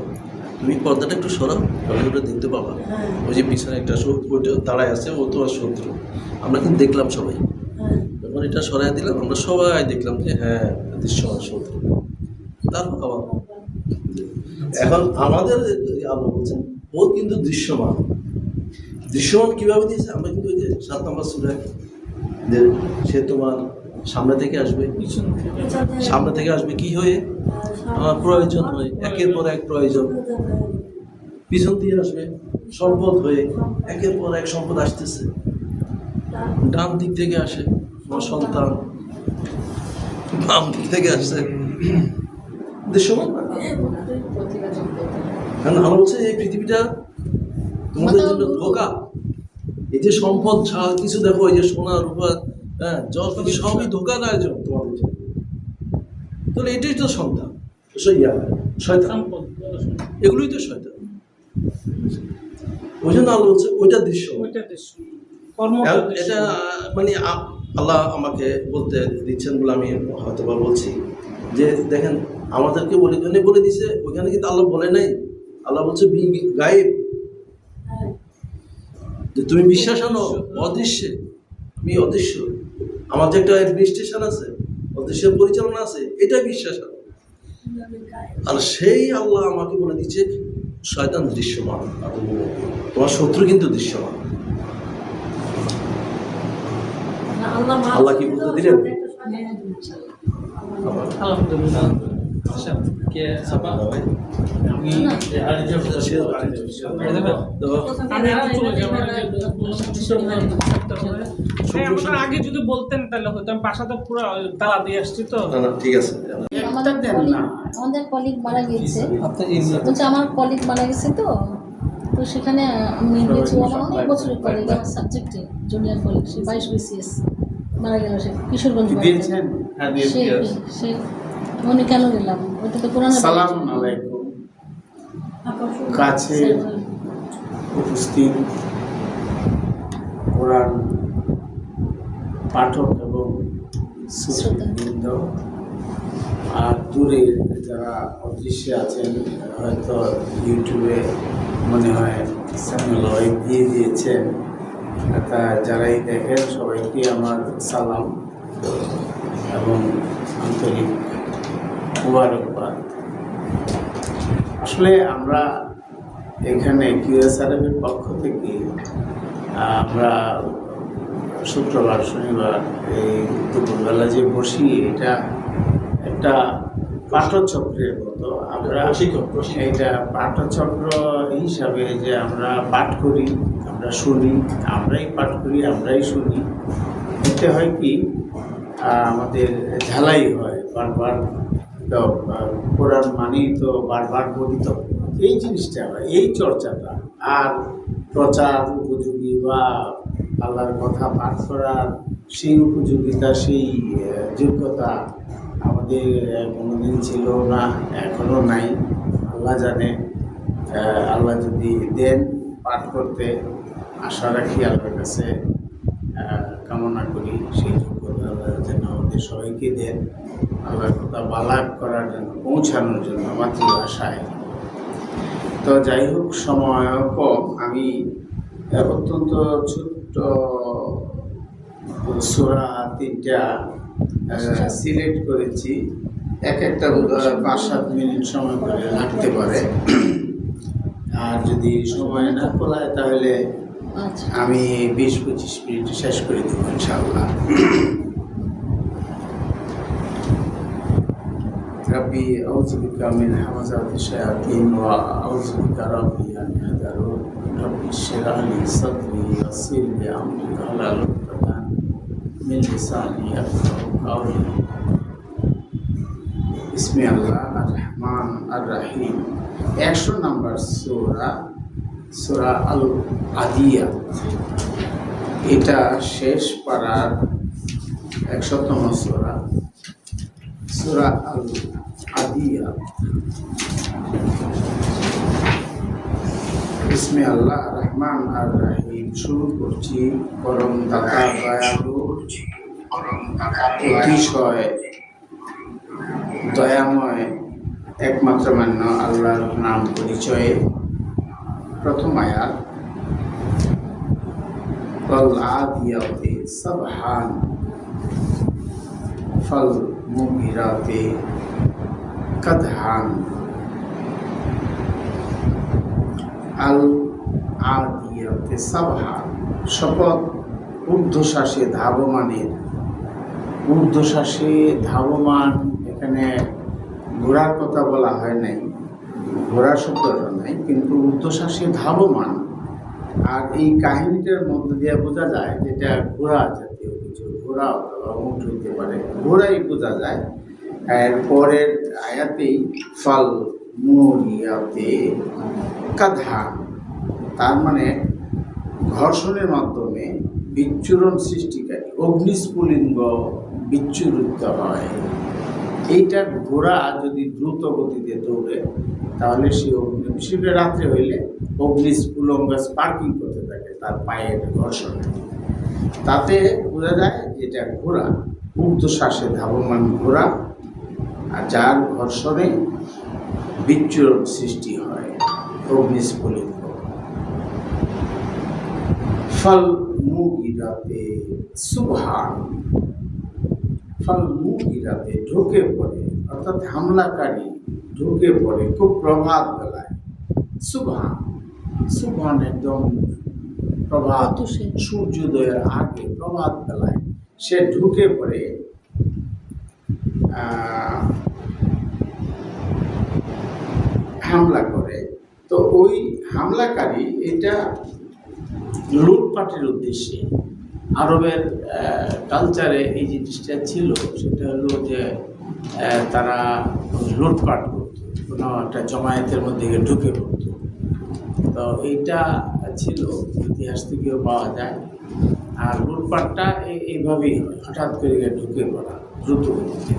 তুমি পর্দাটা একটু সরাও, তাহলে ওটা দেখতে পাবা। ওই যে পিছনে একটা ওইটা দাঁড়ায় আছে, ও তো আর শত্রু। আমরা কিন্তু দেখলাম সবাই, যখন এটা সরাই দিলাম আমরা সবাই দেখলাম যে হ্যাঁ দৃশ্যমান শত্রু। তারপর আবার এখন আমাদের আল্লাহ বলছেন ও কিন্তু দৃশ্যমান। দৃশ্যমান কিভাবে দিয়েছে? আমরা কিন্তু ওই যে 7 নম্বর সূরা, যে সে তোমার সামনে থেকে আসবে, পিছন থেকে সামনে থেকে আসবে কি হয়ে? আমার প্রয়োজন হয়ে, একের পর এক প্রয়োজন। পিছন দিয়ে আসবে সম্পদ হয়ে, একের পর এক সম্পদ আসতেছে। ডান দিক থেকে আসে আমার সন্তান, বাম দিক থেকে আসছে। দৃশ্যমান না? কারণ আল্লাহ বলছে এই পৃথিবীটা তোমাদের জন্য ধোঁকা। এই যে সম্পদ ছাড়া কিছু দেখো, এই যে সোনা রূপা, হ্যাঁ, যত সবই ধোঁকার আয়োজন তোমাদের জন্য। তাহলে এটাই তো সন্তান, শয়তান, এগুলোই তো শয়তান। ওই জন্য আল্লাহ বলছে ওইটা দৃশ্য, এটা মানে আল্লাহ আমাকে বলতে দিচ্ছেন বলে আমি হয়তো বা বলছি যে দেখেন আমাদেরকে বলে দিছে, ওইখানে কিন্তু আল্লাহ বলে নাই। আল্লাহ বলছে গায়েব, যে তুমি বিশ্বাস আনো অদৃশ্যে, আমি অদৃশ্য, আমার যে একটা অ্যাডমিনিস্ট্রেশন আছে, অদৃশ্যের পরিচালনা আছে, এটাই বিশ্বাস আনো। আর সেই আল্লাহ আমাকে বলে দিচ্ছে শয়তান দৃশ্যমান, তোমার শত্রু কিন্তু দৃশ্যমান। আল্লাহ কি বলতে দিলেন? আলহামদুলিল্লাহ। আচ্ছা, কে আপা? আমি আমাদের আগে যদি বলতেন তাহলে হয়তো, আমি বাসাতে পুরো তালা দিয়ে আসছি তো। ঠিক আছে। আমাদের কলিগ মারা গিয়েছে, বলছে আমার কলিগ মারা গেছে তো সেখানে আমি গেছি। আমার অনেক বছরের কলিগ, আমার সাবজেক্টে জুনিয়র কলিগ, সে 22 BCS মারা গেল, সে কিশোরগঞ্জ। সে উনি কেন গেলাম, ওইটা তো পুরানো। আসসালামু আলাইকুম। কাছে উপস্থিত কোরআন পাঠক এবং শ্রোতাবৃন্দ, আর দূরের যারা অদৃশ্যে আছেন, হয়তো ইউটিউবে মনে হয় চ্যানেল দিয়ে দিয়েছেন, তা যারাই দেখেন সবাইকে আমার সালাম এবং আন্তরিক মুবারকবাদ। আসলে আমরা এখানে QSRF-এর পক্ষ থেকে আমরা শুক্রবার শনিবার এই দুপুরবেলা যে বসি, এটা একটা পাঠচক্রের মতো। আমরা এটা পাঠচক্র হিসাবে যে আমরা পাঠ করি, আমরা শুনি, আমরাই পাঠ করি, আমরাই শুনি। এতে হয় কি আমাদের ঝালাই হয় বারবার, তো কোরআন মানেই তো বারবার পঠিত, এই জিনিসটা হয়, এই চর্চাটা। আর প্রচার উপযোগী বা আল্লাহর কথা পাঠ করার সেই উপযোগিতা, সেই যোগ্যতা আমাদের কোনোদিন ছিল না, এখনও নাই। আল্লাহ জানে, আল্লাহ যদি দেন পাঠ করতে, আশা রাখি আল্লাহর কাছে, কামনা করি সেই যোগ্যতা আল্লাহ যেন আমাদের সবাইকে দেন, আল্লাহর কথা বালাগ করার জন্য, পৌঁছানোর জন্য মাতৃভাষায়। তো যাই হোক, সময় কম, আমি অত্যন্ত ছোট্ট সূরা 3টা সিলেক্ট করেছি। একটা 5-7 মিনিট সময় করে লাগতে পারে, আর যদি সময় না খোলায় তাহলে আমি 20-25 মিনিট শেষ করে দেবো ইনশাআল্লাহ। ربي أعوذ بك من همزات الشياطين وأعوذ بك ربي أن يحضرون ربي اشرح لي صدري ويسر لي أمري واحلل عقدة من لساني يفقهوا قولي بسم الله الرحمن الرحيم 100 নম্বর সূরা আল আদিয়াত। এটা শেষ পারার 100তম সূরা আল আদিয়াত। বিসমিল্লাহ রহমান আর রহিম। শুরু করছি পরম দাতা দয়ালু, অতিশয় দয়াময় একমাত্র মান্য আল্লাহর নাম পরিচয়ে। প্রথম আয়াত, কল আদিয়াতে সাবহান ফল মুগিরাতে কাদহান। আল আদিয়াতে সাবহান, শপথ ঊর্ধ্বশ্বাসে ধাবমানের। ঊর্ধ্বশ্বাসে ধাবমান, এখানে ঘোড়ার কথা বলা হয় নাই, ঘোড়া শব্দটা নাই, কিন্তু ঊর্ধ্বশ্বাসে ধাবমান। আর এই কাহিনীটার মধ্যে দিয়ে বোঝা যায় যেটা ঘোড়া জাতীয় কিছু, ঘোড়া অথবা উট হইতে পারে, ঘোড়াই বোঝা যায়। এর পরের আয়াতেই ফল মুরিয়াতে কাদহা, তার মানে ঘর্ষণের মাধ্যমে বিচ্ছুরণ সৃষ্টিকারী অগ্নিস্ফুলিঙ্গ বিচ্ছুরিত হয়। এইটা ঘোড়া যদি দ্রুত গতিতে দৌড়ে তাহলে সে বিশেষ করে রাত্রে হইলে অগ্নিস্ফুলিঙ্গ স্পার্কিং করতে থাকে তার পায়ের ঘর্ষণে। তাতে বোঝা যায় এটা ঘোড়া, ঊর্ধ্বশ্বাসে ধাবমান ঘোড়া, আর যার ঘর্ষণে বিচ্ছুরণ সৃষ্টি হয় অগ্নিস্ফুলিঙ্গ। ফল মুগিরাতে সুবহান, ফল মুগিরাতে ঢুকে পড়ে, অর্থাৎ হামলাকারী ঢুকে পড়ে খুব প্রভাত বেলায়। সুবহান, সুবহান একদম প্রভাত সূর্যোদয়ের আগে প্রভাত বেলায় সে ঢুকে পড়ে হামলা করে। তো ওই হামলাকারী এটা লুটপাটের উদ্দেশ্যে, আরবের কালচারে এই জিনিসটা ছিল, সেটা হলো যে তারা লুটপাট করত, কোনো একটা জমায়েতের মধ্যে ঢুকে পড়ত। তো এইটা ছিল, ইতিহাস থেকেও পাওয়া যায়। আর লুটপাটটা এইভাবেই হয়, হঠাৎ করে ঢুকে পড়া দ্রুত গতিতে।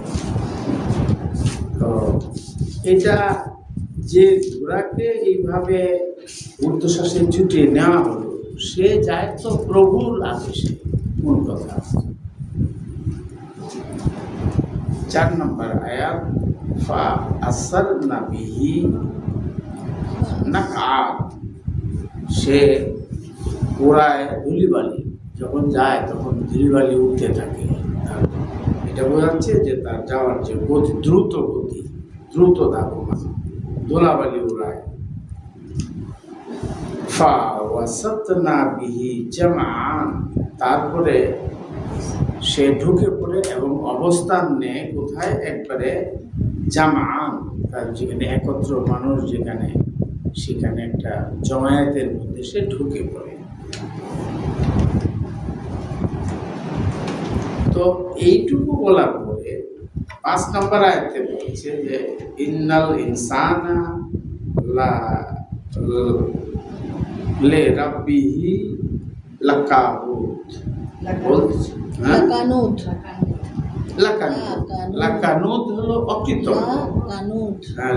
তো এটা যে ঘোড়াকে এইভাবে ঊর্ধ্বশ্বাসে ছুটিয়ে নেওয়া হলো, সে যায় তো প্রভুর আদেশে। মূল কথা 4 নম্বর আয়াত, ফা আসরনা বিহি নাকআত, সে ঘোড়ায় ধুলিবালি যখন যায় তখন ধুলিবালি উঠতে থাকে। এটা বোঝাচ্ছে যে তার যাওয়ার যে গতি, দ্রুত গতি, দ্রুত ধাবমান, ধুলাবালি উড়ায়। ফা ওয়াসাতনা বিহি জামআন, তারপরে সে ঢুকে পড়ে এবং অবস্থান নেয় কোথায়, একবারে জামআন, তার যেখানে একত্র মানুষ যেখানে, সেখানে একটা জমায়েতের মধ্যে সে ঢুকে পড়ে। তো এইটুকু বলার পরে 5 নম্বর আয়াতে বলছে যে ইন্নাল ইনসানা লে রাব্বিহি লাকানুত, বলছে লাকানুত, লাকানুত হলো অকৃতজ্ঞ।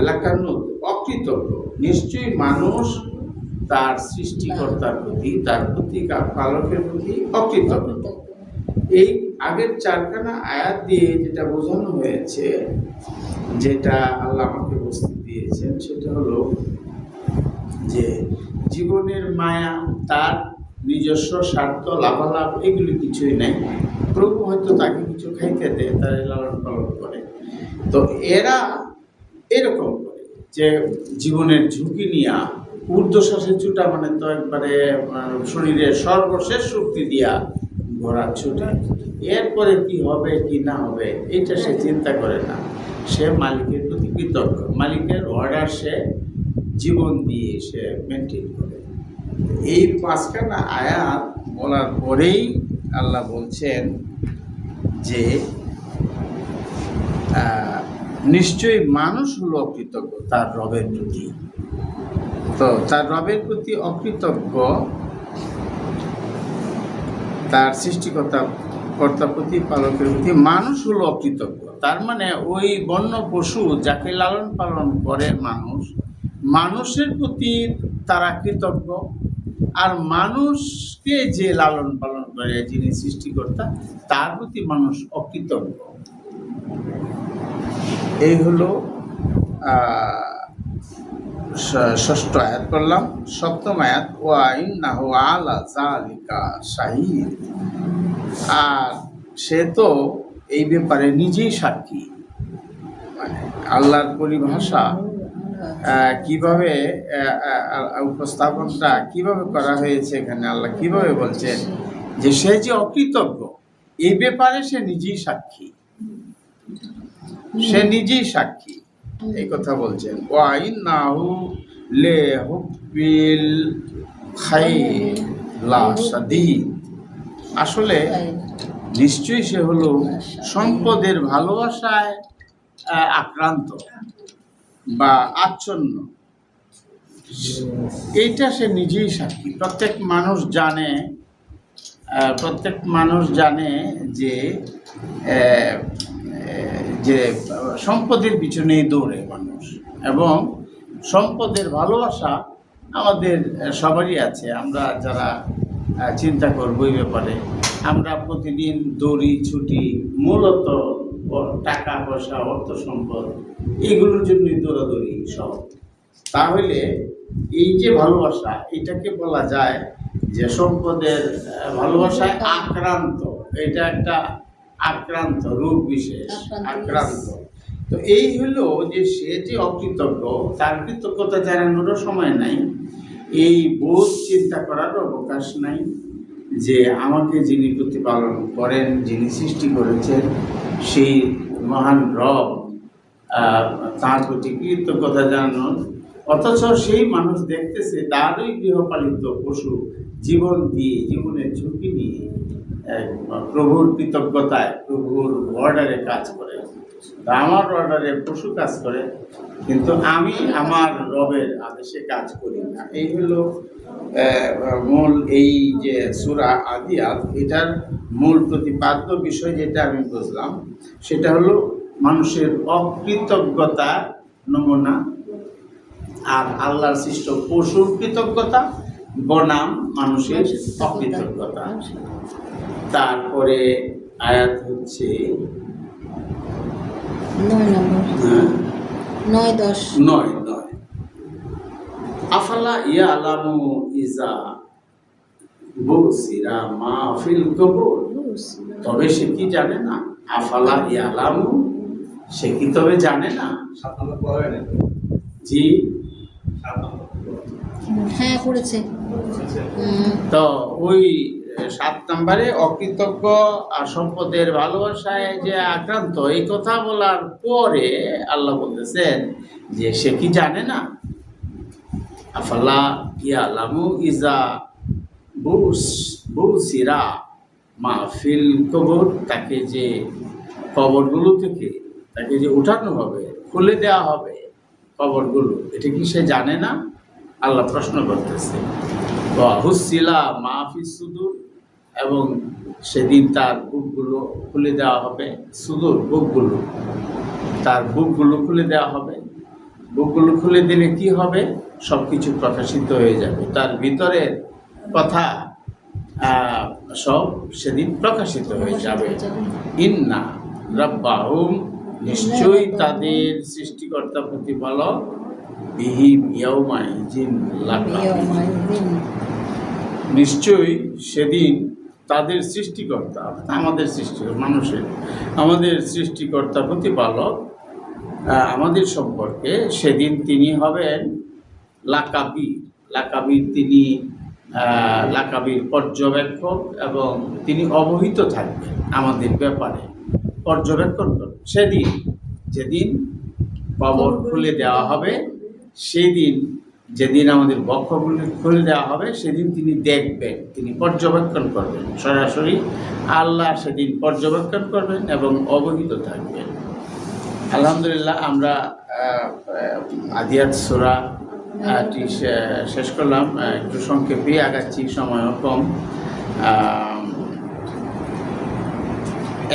লাকানুত অকৃতজ্ঞ। নিশ্চয়ই মানুষ তার সৃষ্টিকর্তার প্রতি, তার প্রতিকার পালকের প্রতি অকৃতজ্ঞ। এই আগের 4খানা আয়াত দিয়ে যেটা বোঝানো হয়েছে, যেটা আল্লাহ আমাকে বলতে দিয়েছেন, সেটা হলো যে জীবনের মায়া, তার নিজস্ব স্বার্থ, লাভালাভ এগুলি কিছুই নাই। প্রভু হয়তো তাকে কিছু খাইতে দেয়, তার লালন পালন করে। তো এরা এরকম করে যে জীবনের ঝুঁকি নিয়ে ঊর্ধ্বশ্বাসে ছুটা, মানে তো একবারে শরীরের সর্বশেষ শক্তি দিয়া ঘোড়া ছুটে। এরপরে কি হবে কি না হবে এটা সে চিন্তা করে না, সে মালিকের প্রতি কৃতজ্ঞ, মালিকের অর্ডার সে জীবন দিয়ে সে মেনটেন করে। এই 5খানা আয়াত বলার পরেই আল্লাহ বলছেন যে নিশ্চয়ই মানুষ হলো অকৃতজ্ঞ তার রবের প্রতি। তো তার রবের প্রতি অকৃতজ্ঞ, তার সৃষ্টিকর্তার প্রতিপালকের প্রতি মানুষ হলো অকৃতজ্ঞ। তার মানে ওই বন্য পশু যাকে লালন পালন করে মানুষ, মানুষের প্রতি তারা কৃতজ্ঞ, আর মানুষকে যে লালন পালন করে যিনি সৃষ্টিকর্তা, তার প্রতি মানুষ অকৃতজ্ঞ। এই হলো 6ষ্ঠ আয়াত করলাম। 7ম আয়াত, ওয়া ইন্নাহু আলা যালিকা শাহীদ, আর সে তো এই ব্যাপারে নিজেই সাক্ষী। মানে আল্লাহর পরিভাষা কিভাবে উপস্থাপনটা কিভাবে করা হয়েছে, এখানে আল্লাহ কিভাবে বলছেন যে সে যে অকৃতজ্ঞ, এই ব্যাপারে সে নিজেই সাক্ষী, সে নিজেই সাক্ষী, এই কথা বলছেন। ওয়া ইন্নাহু লিহুব্বিল খাইর লাশাদীদ, আসলে নিশ্চয়ই সে হলো সম্পদের ভালোবাসায় আক্রান্ত বা আচ্ছন্ন। এইটা সে নিজেই সাক্ষী। প্রত্যেক মানুষ জানে যে যে সম্পদের পিছনেই দৌড়ে মানুষ, এবং সম্পদের ভালোবাসা আমাদের সবারই আছে। আমরা যারা চিন্তা করবো এই ব্যাপারে, আমরা প্রতিদিন দৌড়ি ছুটি মূলত টাকা পয়সা, অর্থ সম্পদ, এগুলোর জন্যই দৌড়াদৌড়ি সব। তাহলে এই যে ভালোবাসা, এটাকে বলা যায় যে সম্পদের ভালোবাসায় আক্রান্ত। এটা একটা আক্রান্ত রোগ বিশেষ, আক্রান্ত। তো এই হলো যে সে যে অকৃতজ্ঞ, তার কৃতজ্ঞতা জানানোরও সময় নাই, এই বোধ চিন্তা করার অবকাশ নাই যে আমাকে যিনি প্রতিপালন করেন, যিনি সৃষ্টি করেছেন, সেই মহান রব, তার প্রতি কৃতজ্ঞতা জানানোর। অথচ সেই মানুষ দেখতেছে তারই গৃহপালিত পশু জীবন দিয়ে, জীবনের ঝুঁকি নিয়ে প্রভুর কৃতজ্ঞতায়, প্রভুর অর্ডারে কাজ করে। আমার অর্ডারে পশু কাজ করে, কিন্তু আমি আমার রবের আদেশে কাজ করি না। এই হলো মূল, এই যে সূরা আদিয়াত, এটার মূল প্রতিপাদ্য বিষয় যেটা আমি বুঝলাম, সেটা হলো মানুষের অকৃতজ্ঞতার নমুনা, আর আল্লাহর সৃষ্ট পশুর কৃতজ্ঞতা বনাম মানুষের অকৃতজ্ঞতা। তারপরে আয়াত হচ্ছে 9 আফালা ইয়ালামু ইজা বুসিরা মা ফিল কবুর, তবে সে কি জানে না? আফালা ইয়ালামু, সে কি তবে জানে না? জি হ্যাঁ করেছে। তো ওই 7 নম্বরে অকৃতজ্ঞ আর সম্পদের ভালোবাসায় যে আক্রান্ত, এই কথা বলার পরে আল্লাহ বলতেছেন যে সে কি জানে না? আফালা ইয়ালামু ইজা বুসিরা মা ফিল কবর, তাকে যে কবরগুলো থেকে তাকে যে উঠানো হবে, খুলে দেওয়া হবে কবরগুলো, এটা কি সে জানে না? আল্লাহ প্রশ্ন করতেছে। হুসিলা মাহফিস সুদূর, এবং সেদিন তার বুকগুলো খুলে দেওয়া হবে। সুদূর বুকগুলো, তার বুকগুলো খুলে দেওয়া হবে। বুকগুলো খুলে দিলে কি হবে? সব কিছু প্রকাশিত হয়ে যাবে, তার ভিতরের কথা সব সেদিন প্রকাশিত হয়ে যাবে। ইন্না রাব্বাহুম, নিশ্চয়ই তাদের সৃষ্টিকর্তা প্রতিপালক, বিহিম ইয়াউমাইযিন লাকাবির, নিশ্চয়ই সেদিন তাদের সৃষ্টিকর্তা, আমাদের আমাদের সৃষ্টিকর্তা প্রতিপালক আমাদের সম্পর্কে সেদিন তিনি হবেন লাকাবির, তিনি লাকাবির পর্যবেক্ষক, এবং তিনি অবহিত থাকবেন আমাদের ব্যাপারে, পর্যবেক্ষণ করবেন। সেদিন যেদিন কবর খুলে দেওয়া হবে, সেদিন যেদিন আমাদের বক্ষগুলি খুলে দেওয়া হবে, সেদিন তিনি দেখবেন, তিনি পর্যবেক্ষণ করবেন সরাসরি। আল্লাহ সেদিন পর্যবেক্ষণ করবেন এবং অবহিত থাকবেন। আলহামদুলিল্লাহ, আমরা আদিয়াত সূরা শেষ করলাম। একটু সংক্ষেপে আগাচ্ছি, সময়ও কম।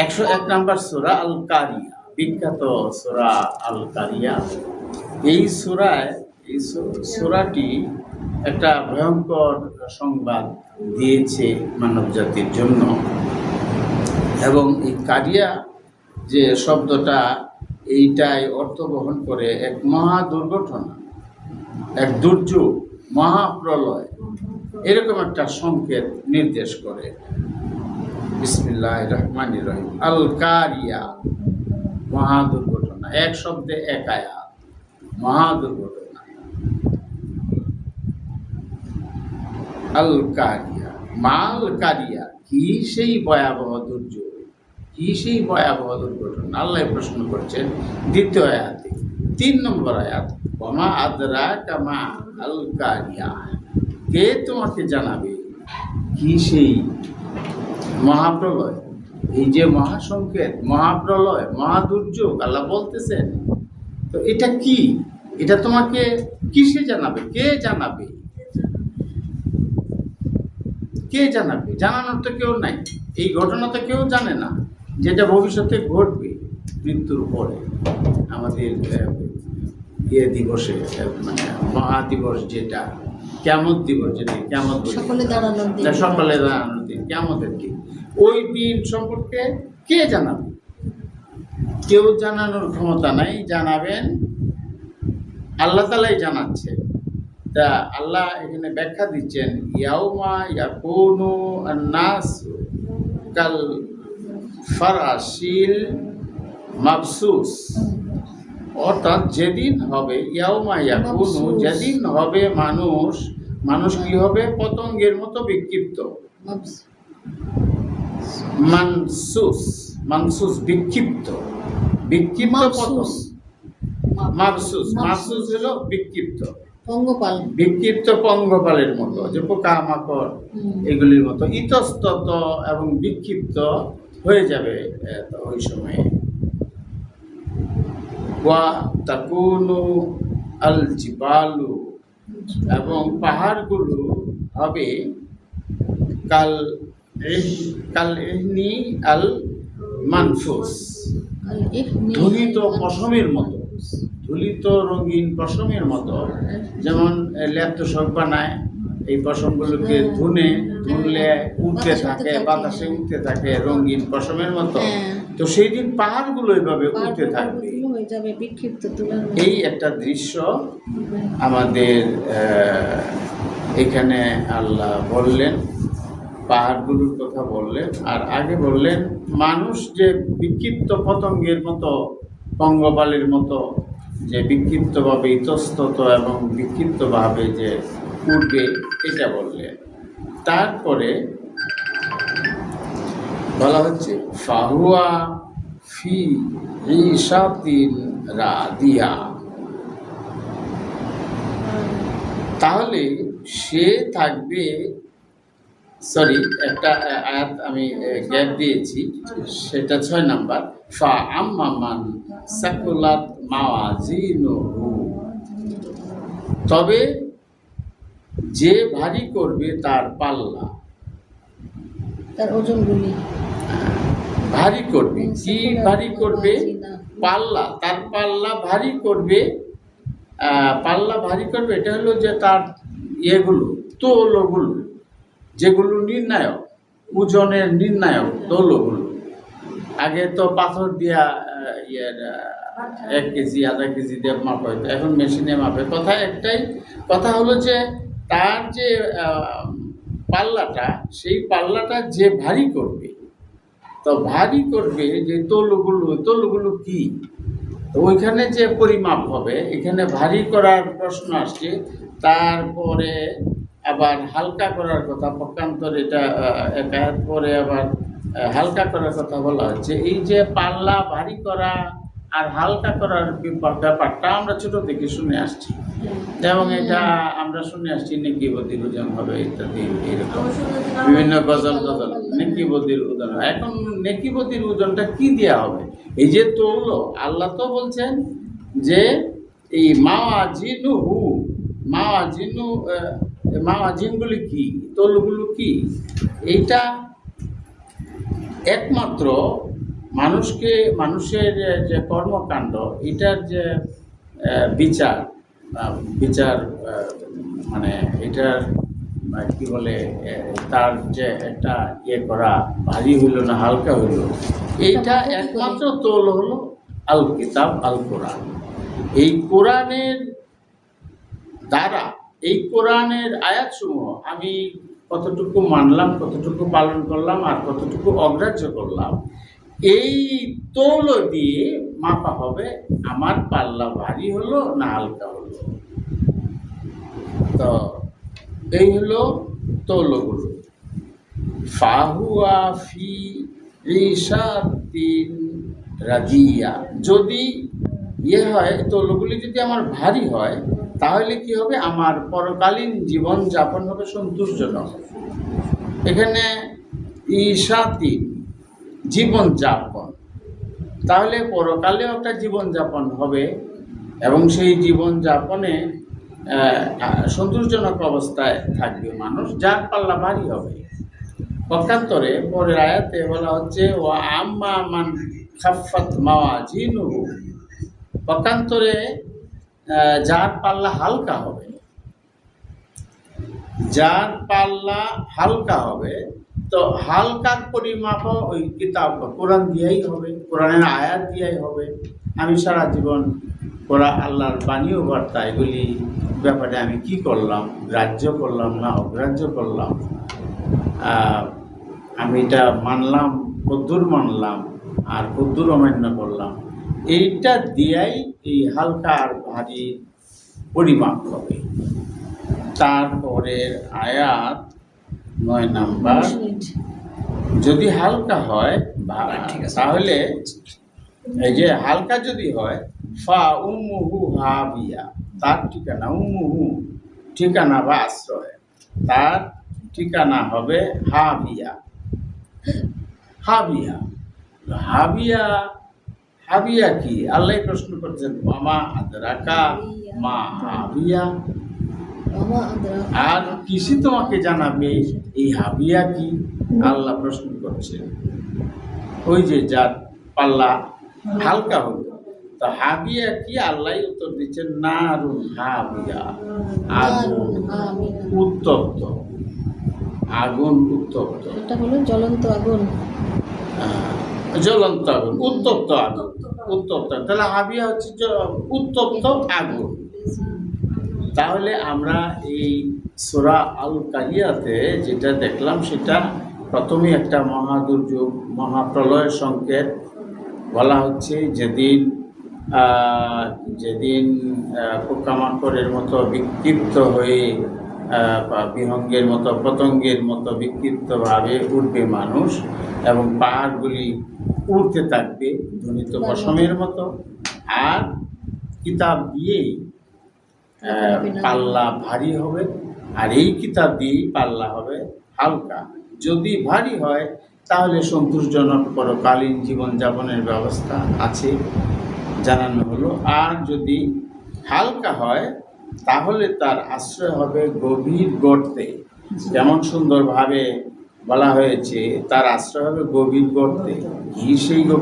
101 নম্বর সূরা আল কারিয়া, বিখ্যাত সূরা আল কারিয়া। এই সূরাটি একটা ভয়ঙ্কর সংবাদ দিয়েছে মানব জাতির জন্য। এবং এই কারিয়া যে শব্দটা, এইটাই অর্থ বহন করে এক মহা দুর্ঘটনা, এক দুর্যোগ, মহাপ্রলয়, এরকম একটা সংকেত নির্দেশ করে। বিসমিল্লাহির রহমানির রহিম। আল কারিয়া, মহা দুর্ঘটনা, এক শব্দে এক আয়াত, মহা দুর্ঘটনা। আল কারিয়া, মাল কারিয়া, কি সেই ভয়াবহ দুর্যোগ, কি সেই ভয়াবহ দুর্ঘটনা? আল্লাহ প্রশ্ন করছেন দ্বিতীয় আয়াতে, 3 নম্বর আয়াত। ওমা আদরাকা মা আল কারিয়া, কে তোমাকে জানাবে কি সেই মহাপ্রলয়? এই যে মহাসংকেত, মহাপ্রলয়, মহাদুর্যোগ আল্লাহ বলতেছেন, তো এটা কি? এটা তোমাকে কিসে জানাবে? কে জানাবে? কে জানাবে? জানানোর তো কেউ নাই। এই ঘটনা তো কেউ জানে না, যেটা ভবিষ্যতে ঘটবে মৃত্যুর পরে। আমাদের দিবসে, মানে মহাদিবস, যেটা কিয়ামত দিবস, যেটা কিয়ামত বলি, সকলে দাঁড়ানোর দিন। সকালে দাঁড়ানোর দিন, কিয়ামতের দিন, ওই দিন সম্পর্কে কে জানাবে? কেউ জানানোর ক্ষমতা নাই। জানাবেন আল্লাহ তাআলাই জানাচ্ছে। তা আল্লাহ এখানে ব্যাখ্যা দিচ্ছেন, ইয়াউমা ইয়াকুনু আন-নাস কাল ফারাশিল মাবসুস, অর্থাৎ যেদিন হবে, ইয়াউমা ইয়াকুনু, যেদিন হবে মানুষ কি হবে? পতঙ্গের মতো বিক্ষিপ্ত। মানসুস বিক্ষিপ্ত পতঙ্গ। মাবসুস হলো বিক্ষিপ্ত, পঙ্গপাল, বিক্ষিপ্ত পঙ্গপালের মতো, যে পোকামাকড় এগুলির মতো ইতস্তত এবং বিক্ষিপ্ত হয়ে যাবে ওই সময়ে। ওয়া তাকুনু আল জিবালু, এবং পাহাড়গুলো হবে কাল ইহনি আল মানফুস, ধুলিত পশমের মতো, ধুলিত রঙিন পশমের মতো। যেমন ল্যাপটপ বানায়, এই পশমগুলোকে ধুনলে উঠতে থাকে, বাতাসে উঠতে থাকে রঙিন পশমের মতো। তো সেই দিন পাহাড়গুলো এইভাবে উঠতে থাকবে। এই একটা দৃশ্য আমাদের এখানে আল্লাহ বললেন, পাহাড়গুলোর কথা বললেন, আর আগে বললেন মানুষ যে বিক্ষিপ্ত পতঙ্গের মতো, পঙ্গপালের মতো যে বিক্ষিপ্তভাবে ইতস্তত এবং বিক্ষিপ্তভাবে যে উঠবে, এটা বললেন। তারপরে বলা হচ্ছে ফাহুয়া ফি ঈশাতিন রাদিয়া, তাহলে সে থাকবে, সরি একটা আয়াত আমি গ্যাপ দিয়েছি, সেটা 6 নাম্বার। ফা আম্মা মান সাকুলাত মাওয়াজিনুহু, তবে যে ভারী করবে তার পাল্লা, তার ওজনগুলি ভারী করবে। কি ভারী করবে? পাল্লা, তার পাল্লা ভারী করবে। পাল্লা ভারী করবে, এটা হলো যে তার ইয়েগুলো, তৌলগুলো, যেগুলো নির্ণায়ক, ওজনের নির্ণায়ক তৌলগুলো। আগে তো পাথর দিয়া 1 কেজি, আধা কেজি দিয়ে মাপা হতো, এখন মেশিনে মাপে। কথা একটাই, কথা হলো যে তার যে পাল্লাটা, সেই পাল্লাটা যে ভারী করবে, তো ভারী করবে যে তৌলগুলো কি, তো ওইখানে যে পরিমাপ হবে, এখানে ভারী করার প্রশ্ন আসছে। তারপরে আবার হালকা করার কথা, পক্ষান্তর এটা একাত পরে আবার হালকা করার কথা বলা হচ্ছে। এই যে পাল্লা ভারী করা আর হালকা করার ব্যাপারটা আমরা ছোট থেকে শুনে আসছি, এবং এটা আমরা শুনে আসছি নেকি বদির ওজন হবে ইত্যাদি, এরকম বিভিন্ন গজল নেকি বদির ওজন। এখন নেকি বদির ওজনটা কি দেওয়া হবে? এই যে তৌল, আল্লাহ তো বলছেন যে এই মাওয়াজিনগুলি কি, তৌলগুলো কি, এইটা একমাত্র মানুষের যে কর্মকাণ্ড, এটার যে বিচার মানে এটার কি বলে, তার যে একটা ইয়ে করা, ভারী হইল না হালকা হইল, এইটা একমাত্র তৌল হলো আল কিতাব, আল কোরআন। এই কোরআনের দ্বারা, এই কোরআনের আয়াতসমূহ আমি কতটুকু মানলাম, কতটুকু পালন করলাম, আর কতটুকু অগ্রাহ্য করলাম, এই তৌল দিয়ে মাপা হবে আমার পাল্লা ভারী হলো না হালকা হলো। তো এই হলো তৌলগুলো। ফাহুয়া ফি ঈশাতিন রাদিয়া, যদি হয়, তৌলগুলি যদি আমার ভারী হয়, তাহলে কি হবে? আমার পরকালীন জীবন যাপন হবে সন্তোষজনক। এখানে ঈশাতিন জীবন যাপন, তাহলে পরকালেও একটা জীবন যাপন হবে, এবং সেই জীবন যাপনে সন্তোষজনক অবস্থায় থাকবে মানুষ, যার পাল্লা ভারী হবে। পক্ষান্তরে পরের আয়াতে বলা হচ্ছে ও আম্মা মান খাফফাত মাওয়াজিনুহু, পক্ষান্তরে যার পাল্লা হালকা হবে, যার পাল্লা হালকা হবে, তো হালকার পরিমাপ ওই কিতাব কোরআন দিয়েই হবে, কোরআনের আয়াত দিয়েই হবে। আমি সারা জীবন আল্লাহর বাণী ও বার্তা এগুলি ব্যাপারে আমি কি করলাম, গ্রাহ্য করলাম না অগ্রাহ্য করলাম, আমি এটা মানলাম কদ্দুর মানলাম আর কদ্দুর অমান্য করলাম, এইটা দিয়াই এই হালকা আর ভারী পরিমাপ হবে। তারপরের আয়াত 9 নাম্বার, যদি হালকা হয় তাহলে এই যে হালকা যদি হয় ফা উম্মুহু হাবিয়া, তার ঠিকানা উম্মুহু ঠিকানা বা আশ্রয়, তার ঠিকানা হবে হাবিয়া। হাবিয়া হাবিয়া হাবিয়া কি? আল্লাহ প্রশ্ন করছেন মামা আদরাকা মা হাবিয়া, আর কিসে তোমাকে জানাবে এই হাবিয়া কি? আল্লাহ প্রশ্ন করছেন। ওই যে যার পাল্লা হালকা হলো, তো হাবিয়া কি? আল্লাহ উত্তর দিচ্ছেন নারুন হাবিয়া, আগুন উত্তপ্ত, আগুন উত্তপ্ত, এটা হলো জ্বলন্ত আগুন, জ্বলন্ত আগুন, উত্তপ্ত আগুন, উত্তপ্ত। তাহলে হাবিয়া হচ্ছে উত্তপ্ত আগুন। তাহলে আমরা এই সূরা আল কারিয়াতে যেটা দেখলাম সেটা প্রথমে একটা মহাদুর্যোগ, মহাপ্রলয়ের সংকেত বলা হচ্ছে। যেদিন পোকামাকড়ের মতো বিক্ষিপ্ত হয়ে বিহঙ্গের মতো পতঙ্গের মতো বিক্ষিপ্তভাবে উঠবে মানুষ, এবং পাহাড়গুলি উড়তে থাকবে ধ্বনিত পশমের মতো, আর কিতাব দিয়েই পাল্লা ভারী হবে, আর এই কিতাব দিয়েই পাল্লা হবে হালকা। যদি ভারী হয় তাহলে সন্তোষজনক পরকালীন জীবনযাপনের ব্যবস্থা আছে, জানানো হলো। আর যদি হালকা হয় তাহলে তার আশ্রয় হবে গভীর গর্তে। যেমন সুন্দরভাবে বলা হয়েছে তার আশ্রয় হবে গভীর গর্তে।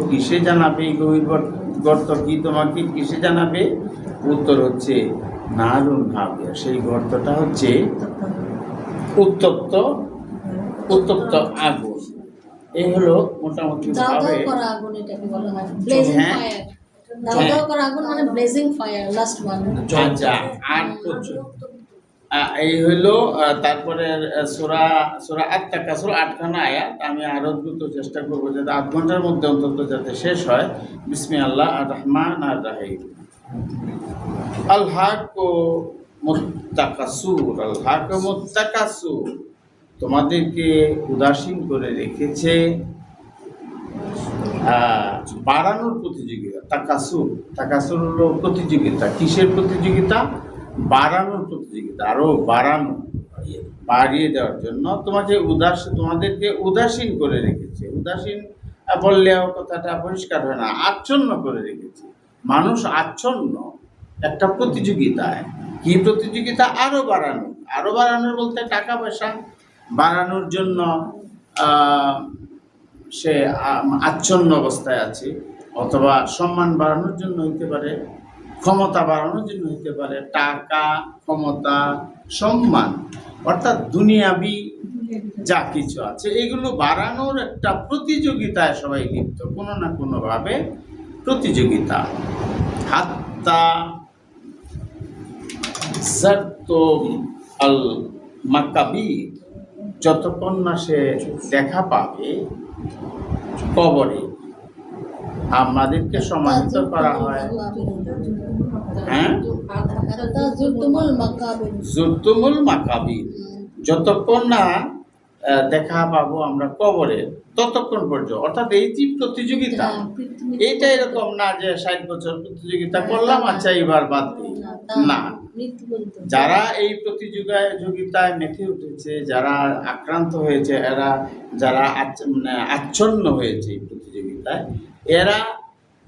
কিসে জানাবে এই গভীর গর্ত কি? তোমাকে কিসে জানাবে? উত্তর হচ্ছে নারুন হাবিয়া, সেই গর্তটা হচ্ছে উত্তপ্ত আগুন। এই হলো মোটামুটি ভাবে আগুন, এটাকে বলা হয় ব্লেজিং ফায়ার। দাও করা আগুন মানে ব্লেজিং ফায়ার, লাস্ট ওয়ান। আচ্ছা, আর এই হইলো। তারপরে সূরা আত-তাকাসুর 8খানা আয়াত। আমি আরো দ্রুত চেষ্টা করবো যাতে 8 ঘন্টার মধ্যে অন্তত যাতে শেষ হয়। বিসমিল্লাহ আর রহমান আর রাহিম। আল হাকুমুত তাকাসুর, তোমাদেরকে উদাসীন করে রেখেছে বাড়ানোর প্রতিযোগিতা। তাকাসুর হলো প্রতিযোগিতা। কিসের প্রতিযোগিতা? বাড়ানোর প্রতিযোগিতা, আরো বাড়িয়ে দেওয়ার জন্য তোমাদেরকে উদাসীন করে রেখেছে। উদাসীন বললেও কথাটা পরিষ্কার হয় না, আচ্ছন্ন করে রেখেছে। মানুষ আচ্ছন্ন একটা প্রতিযোগিতায়। কি প্রতিযোগিতা? আরো বাড়ানোর বলতে টাকা পয়সা বাড়ানোর জন্য সে আচ্ছন্ন অবস্থায় আছে, অথবা সম্মান বাড়ানোর জন্য হইতে পারে, ক্ষমতা বাড়ানোর জন্য হইতে পারে। টাকা, ক্ষমতা, সম্মান, অর্থাৎ দুনিয়াবি যা কিছু আছে এগুলো বাড়ানোর একটা প্রতিযোগিতায় সবাই লিপ্ত, কোনো না কোনোভাবে প্রতিযোগিতা। হাত্তা আল মাকাবি, যতক্ষণ না সে দেখা পাবে কবরে। আমাদেরকে সম্মানিত করা হয়, হ্যাঁ, জুরতুমুল মাকাবির, যতক্ষণ না দেখা পাবো আমরা কবরে ততক্ষণ পর্যন্ত। অর্থাৎ এই যে প্রতিযোগিতা, এইটা এরকম না যে 60 বছর প্রতিযোগিতা করলাম, আচ্ছা এবার বাদ দিই না। যারা এই প্রতিযোগিতায় মেতে উঠেছে, যারা আক্রান্ত হয়েছে, যারা আচ্ছন্ন হয়েছে এই প্রতিযোগিতায়, এরা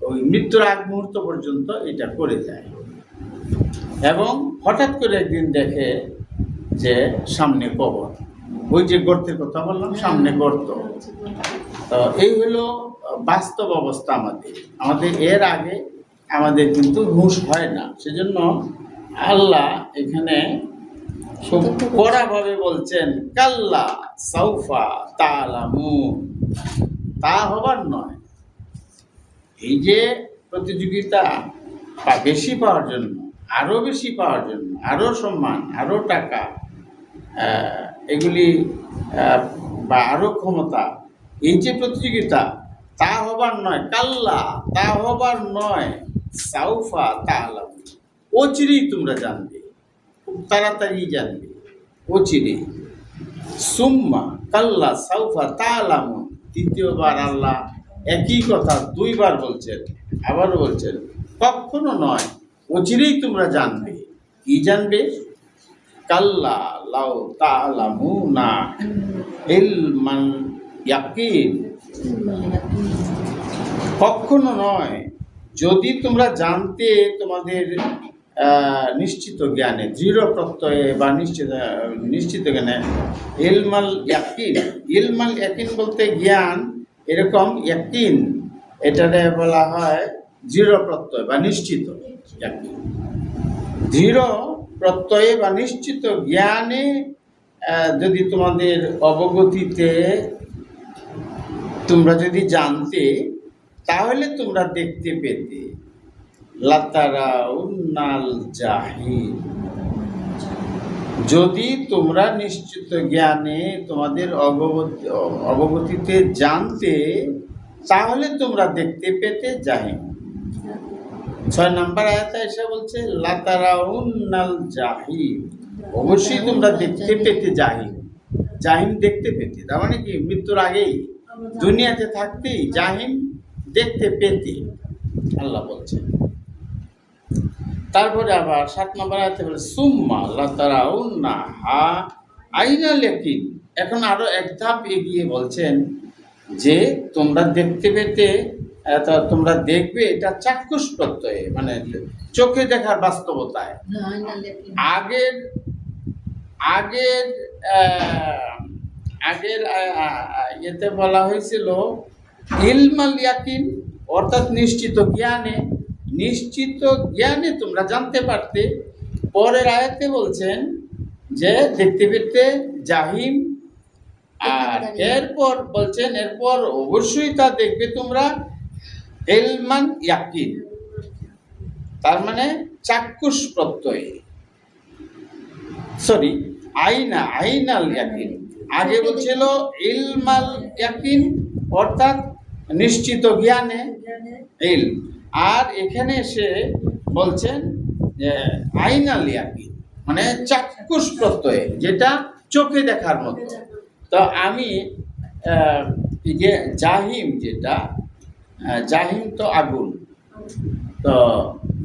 ওই মৃত্যুর আগ মুহূর্ত পর্যন্ত এটা করে যায়। এবং হঠাৎ করে একদিন দেখে যে সামনে কবর, ওই যে গর্তের কথা বললাম, সামনে গর্ত। তো এই হলো বাস্তব অবস্থা আমাদের এর আগে আমাদের কিন্তু হুঁশ হয় না। সেজন্য আল্লাহ এখানে খুব কড়াভাবে বলছেন, কাল্লা সাউফা তা'লামুন, তা হবার নয়। এই যে প্রতিযোগিতা বেশি পাওয়ার জন্য, আরো বেশি পাওয়ার জন্য, আরো সম্মান, আরো টাকা, এগুলি বা আরো ক্ষমতা, এই যে প্রতিযোগিতা, তা হবার নয়। কাল্লা, তা হবার নয়। সাউফা তা'লামুন, অচিরেই তোমরা জানবে, খুব তাড়াতাড়ি জানবে, অচিরেই। সুম্মা কাল্লা সাউফা তা'লামুন, তৃতীয়বার আল্লাহ একই কথা দুইবার বলছেন, আবারও বলছেন কখনো নয়, অচিরেই তোমরা জানবে। কি জানবে? কাল্লা লাউ তা'লামুনা ইলমাল ইয়াকিন, কখনো নয়, যদি তোমরা জানতে তোমাদের নিশ্চিত জ্ঞানে, দৃঢ় প্রত্যয়ে বা নিশ্চিত জ্ঞানে। ইলমাল ইয়াকিন, ইলমাল ইয়াকিন বলতে জ্ঞান, এরকম ইয়াকিন এটারে বলা হয় দৃঢ় প্রত্যয় বা নিশ্চিত ইয়াকিন। দৃঢ় প্রত্যয়ে বা নিশ্চিত জ্ঞানে যদি তোমাদের অবগতিতে তোমরা যদি জানতে, তাহলে তোমরা দেখতে পেতে লাতারাউন্নাল জাহিম, যদি তোমরা নিশ্চিত জ্ঞানে তোমাদের অবগতিতে জানতে, তাহলে তোমরা দেখতে পেতে জাহিম। 6 নম্বর আয়াতে এসে বলছে লাতারাউন্নাল জাহিম, অবশ্যই তোমরা দেখতে পেতে জাহিম। জাহিম দেখতে পেতে, তার মানে কি মৃত্যুর আগেই, দুনিয়াতে থাকতেই জাহিম দেখতে পেতে আল্লাহ বলছেন। তারপরে আবার 7 নম্বর আয়াতে বলে সুম্মা লাতারাউন্নাহা আইনাল ইয়াকিন, এখন আরো এক ধাপ এগিয়ে বলছেন যে তোমরা দেখতে পেতে, তোমরা দেখবে, এটা চাক্ষুষ প্রত্যয়ে, মানে চোখে দেখার বাস্তবতায়। আগের আগের আগের ইয়েতে বলা হয়েছিল ইলমাল ইয়াকিন, অর্থাৎ নিশ্চিত জ্ঞানে, নিশ্চিত জ্ঞানে তোমরা জানতে পারতে। পরের আয়াতে বলছেন যে দেখতে পেতে জাহিম, আর এরপর বলছেন এরপর অবশ্যই তা দেখবে তোমরা ইলমান ইয়াকিন, তার মানে চাক্ষুষ প্রত্যয়ে, সরি আইনাল ইয়াকিন। আগে বলছিল ইলমাল ইয়াকিন, অর্থাৎ নিশ্চিত জ্ঞানে ইলম, আর এখানে এসে বলছেন যে আইনাল ইয়াকিন, মানে চাক্ষুষ প্রত্যয়ে, যেটা চোখে দেখার মতো। তো আমি যে জাহিম, যেটা জাহিম তো আগুন, তো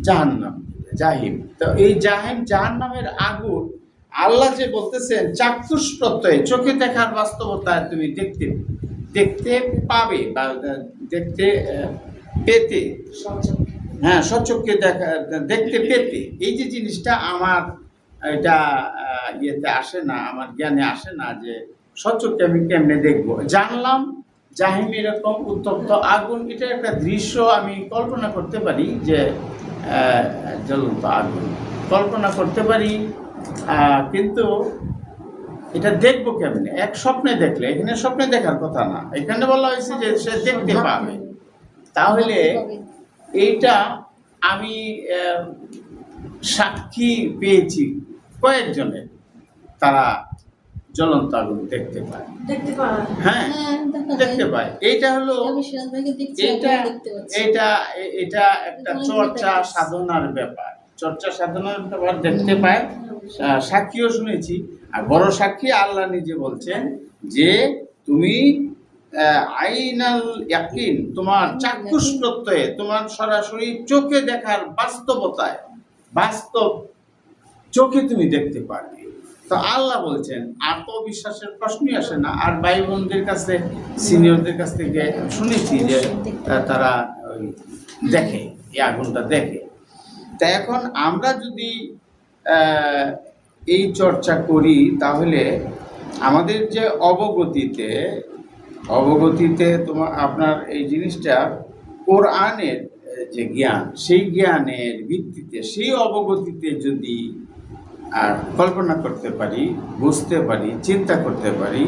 জাহান্নাম জাহিম, তো এই জাহিম জাহান্নামের আগুন আল্লাহ যে বলতেছেন চাক্ষুষ প্রত্যয়ে, চোখে দেখার বাস্তবতায় তুমি দেখতে পাবে বা দেখতে পেতে, হ্যাঁ সচক্ষে দেখতে পেতে। এই যে জিনিসটা আমার এটা ইয়েতে আসে না, আমার জ্ঞানে আসে না যে সচক্ষে আমি কেমনে দেখবো। জানলাম জাহিম এরকম উত্তপ্ত আগুন, এটা একটা দৃশ্য আমি কল্পনা করতে পারি, যে জ্বলন্ত আগুন কল্পনা করতে পারি, কিন্তু এটা দেখবো কেমনে? এক স্বপ্নে দেখলে, এখানে স্বপ্নে দেখার কথা না, এখানে বলা হয়েছে যে সে দেখতে পাবে। তাহলে এইটা আমি সাক্ষী পেয়েছি কয়েকজনের, তারা জ্বলন্ত আগুন দেখতে পায়, হ্যাঁ দেখতে পায়। এইটা হলো এটা একটা চর্চা সাধনার ব্যাপার, চর্চা সাধনার ব্যাপার, দেখতে পায়। সাক্ষীও শুনেছি, আর বড় সাক্ষী আল্লাহ নিজে বলছেন যে তুমি আইনাল ইয়াকিন, তোমার চাক্ষুষ প্রত্যয়ে, তোমার সরাসরি চোখে দেখার বাস্তবতায়, বাস্তব চোখে তুমি দেখতে পারবে। তো আল্লাহ বলছেন, আত্মবিশ্বাসের প্রশ্নই আসে না। আর ভাই বোনদের কাছে, সিনিয়রদের কাছ থেকে শুনেছি যে তারা দেখে, এই আগুনটা দেখে। তা এখন আমরা যদি এই চর্চা করি, তাহলে আমাদের যে অবগতিতে আপনার এই জিনিসটা কোরআনের যে জ্ঞান, সেই জ্ঞানের ভিত্তিতে, সেই অবগতিতে যদি কল্পনা করতে পারি, বুঝতে পারি, চিন্তা করতে পারি,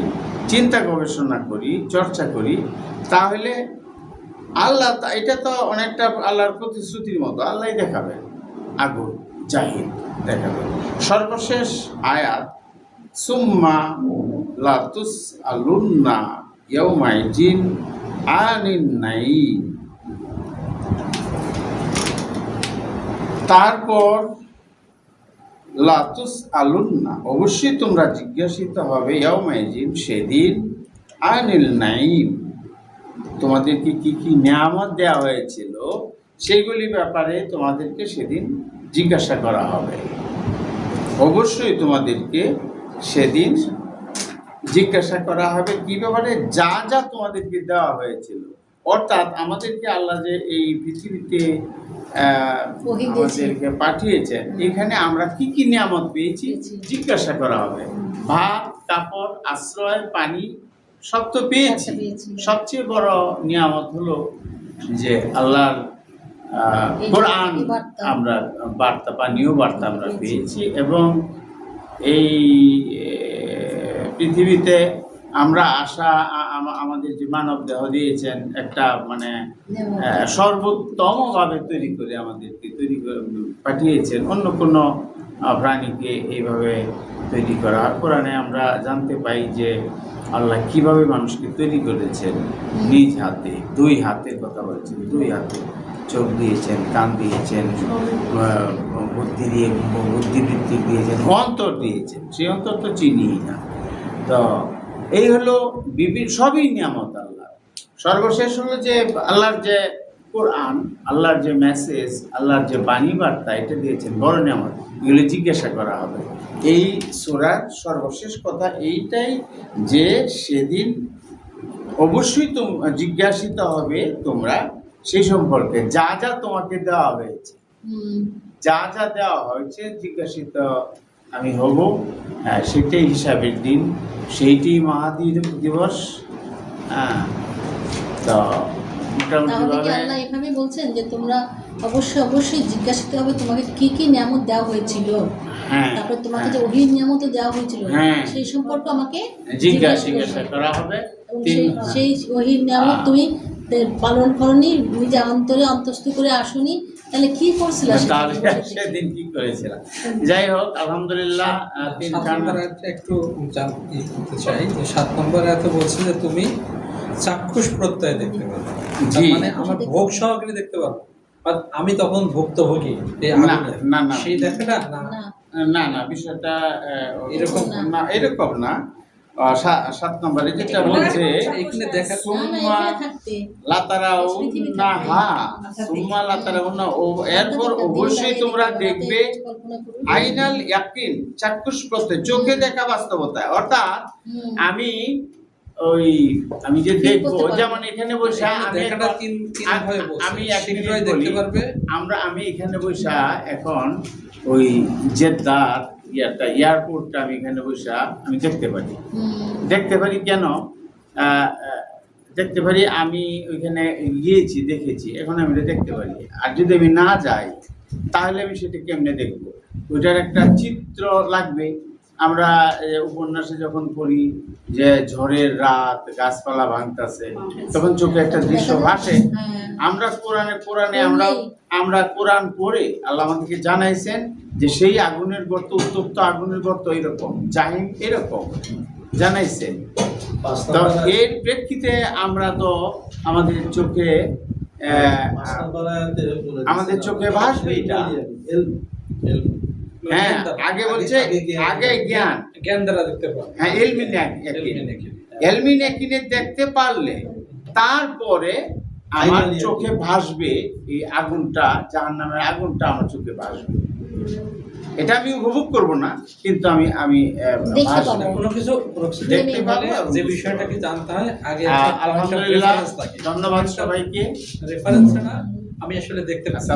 চিন্তা গবেষণা করি, চর্চা করি, তাহলে আল্লাহ, এটা তো অনেকটা আল্লাহর প্রতিশ্রুতির মতো, আল্লাহ দেখাবেন, আগুন জাহিদ দেখাবেন। সর্বশেষ আয়াত, সুম্মা লা তুসআলুন্না ইয়াউমাইজিন আনিন নাঈম, তারপর লা তুসআলুন্না, অবশ্যই তোমরা জিজ্ঞাসিত হবে, ইয়াউমাইজিন, সেদিন, আনিল নাঈম, তোমাদেরকে কি কি নিয়ামত দেওয়া হয়েছিল সেইগুলি ব্যাপারে তোমাদেরকে সেদিন জিজ্ঞাসা করা হবে। অবশ্যই তোমাদেরকে সেদিন জিজ্ঞাসা করা হবে কি ব্যাপারে? যা যা তোমাদেরকে দেওয়া হয়েছিল। অর্থাৎ আমাদেরকে আল্লাহ যে এই পৃথিবীতে আমাদেরকে পাঠিয়েছেন, এখানে আমরা কি কি নিয়ামত পেয়েছি জিজ্ঞাসা করা হবে। ভাত, কাপড়, আশ্রয়, পানি সব তো পেয়েছি। সবচেয়ে বড় নিয়ামত হলো যে আল্লাহর কোরআন, আমরা বার্তা, পানীয় বার্তা আমরা পেয়েছি, এবং এই পৃথিবীতে আমরা আমাদের যে মানব দেহ দিয়েছেন, একটা মানে সর্বোত্তমভাবে তৈরি করে আমাদেরকে পাঠিয়েছেন। অন্য কোনো প্রাণীকে এইভাবে তৈরি করা, কোরআনে আমরা জানতে পাই যে আল্লাহ কিভাবে মানুষকে তৈরি করেছেন নিজ হাতে। 2 হাতের কথা বলছেন, 2 হাতে চোখ দিয়েছেন, কান দিয়েছেন, বুদ্ধিবৃত্তি দিয়েছেন, অন্তর দিয়েছেন। সেই অন্তর তো চিনি না। তো এই হলো সবই নিয়ামত আল্লাহ। সর্বশেষ হলো যে আল্লাহর যে কোরআন, আল্লাহর যে মেসেজ, আল্লাহর যে বাণী বার্তা, এটা দিয়েছেন, বড় নিয়ামত। এগুলো জিজ্ঞাসা করা হবে। এই সূরার সর্বশেষ কথা এইটাই যে সেদিন অবশ্যই জিজ্ঞাসিত হবে তোমরা সেই সম্পর্কে, যা যা তোমাকে দেওয়া হয়েছে, যা যা দেওয়া হয়েছে জিজ্ঞাসিত আমি হব। সেটাই হিসাবের দিন, সেইটি মহাদিবস। তো মোটামুটি আল্লাহ এভাবে বলছেন যে তোমরা অবশ্যই জিজ্ঞাসিত হবে তোমাকে কি কি নিয়ামত দেওয়া হয়েছিল, তারপর তোমাকে যে ওহীর নিয়ামত দেওয়া হয়েছিল সেই সম্পর্কে আমাকে জিজ্ঞাসা করা হবে। সেই ওহীর নিয়ামত তুমি পালন করনি, নিজে অন্তরে অন্তস্থ করে আসনি, তাহলে কি করছিলা সেদিন, কি করেছিলাম? যাই হোক, আলহামদুলিল্লাহ। 3 নম্বর আয়াতটা একটু জানতে চাই যে 7 নম্বর আয়াতে বলছে যে তুমি চাক্ষুষ প্রত্যয় দেখতে পাবে, মানে আমার ভোগ সহকারে দেখতে পাবো। আমি তখন ভুক্তভোগী, সেই দেখাটা না, বিষয়টা এরকম না, এরকম না। 7 নম্বরে যেটা বলছে, এখানে দেখা সুম্মা লাতারাউন্নাহা, সুম্মা লাতারাউন্না, এরপর অবশ্যই তোমরা দেখবে আইনাল ইয়াকিন, চাক্ষুষ প্রত্যয়, চোখে দেখা বাস্তবতা। অর্থাৎ আমি যে দেখবো, যেমন এখানে বসে আমি এখানে বসা এখন ওই জেদ্দার এয়ারপোর্টটা আমি এখানে বসা আমি দেখতে পারি। কেন দেখতে পারি? আমি ওইখানে গিয়েছি, দেখেছি, এখন আমি এটা দেখতে পারি। আর যদি আমি না যাই তাহলে আমি সেটা কেমনে দেখবো? ওইটার একটা চিত্র লাগবে। আমরা উপন্যাসে যখন পড়ি যে ঝড়ের রাত, গাছপালা ভাঙতেছে, তখন চোখে একটা দৃশ্য ভাসে। আমরা কোরআনে আমরা কোরআন পড়ে আল্লাহ আমাদেরকে জানাইছেন যে সেই আগুনের গর্ত, উত্তপ্ত আগুনের গর্ত এরকম, জাহিম এরকম জানাইছেন। তো এর প্রেক্ষিতে আমরা তো আমাদের চোখে ভাসবে এটা। আগে বলছে, আগে জ্ঞান দ্বারা দেখতে পারবে। এলমিন ইয়াকিনে দেখতে পারলে তারপরে আমার চোখে ভাসবে এই আগুনটা, জাহান্নামের আগুনটা আমার চোখে ভাসবে। এটা আমি উপভোগ করব না, কিন্তু আমি কোনো কিছু দেখতে পারলে যে বিষয়টাকে জানতে হয় আগে। আলহামদুলিল্লাহ, ধন্যবাদ সবাইকে। রেফারেন্স ছাড়া আমি আসলে দেখতে পাচ্ছি।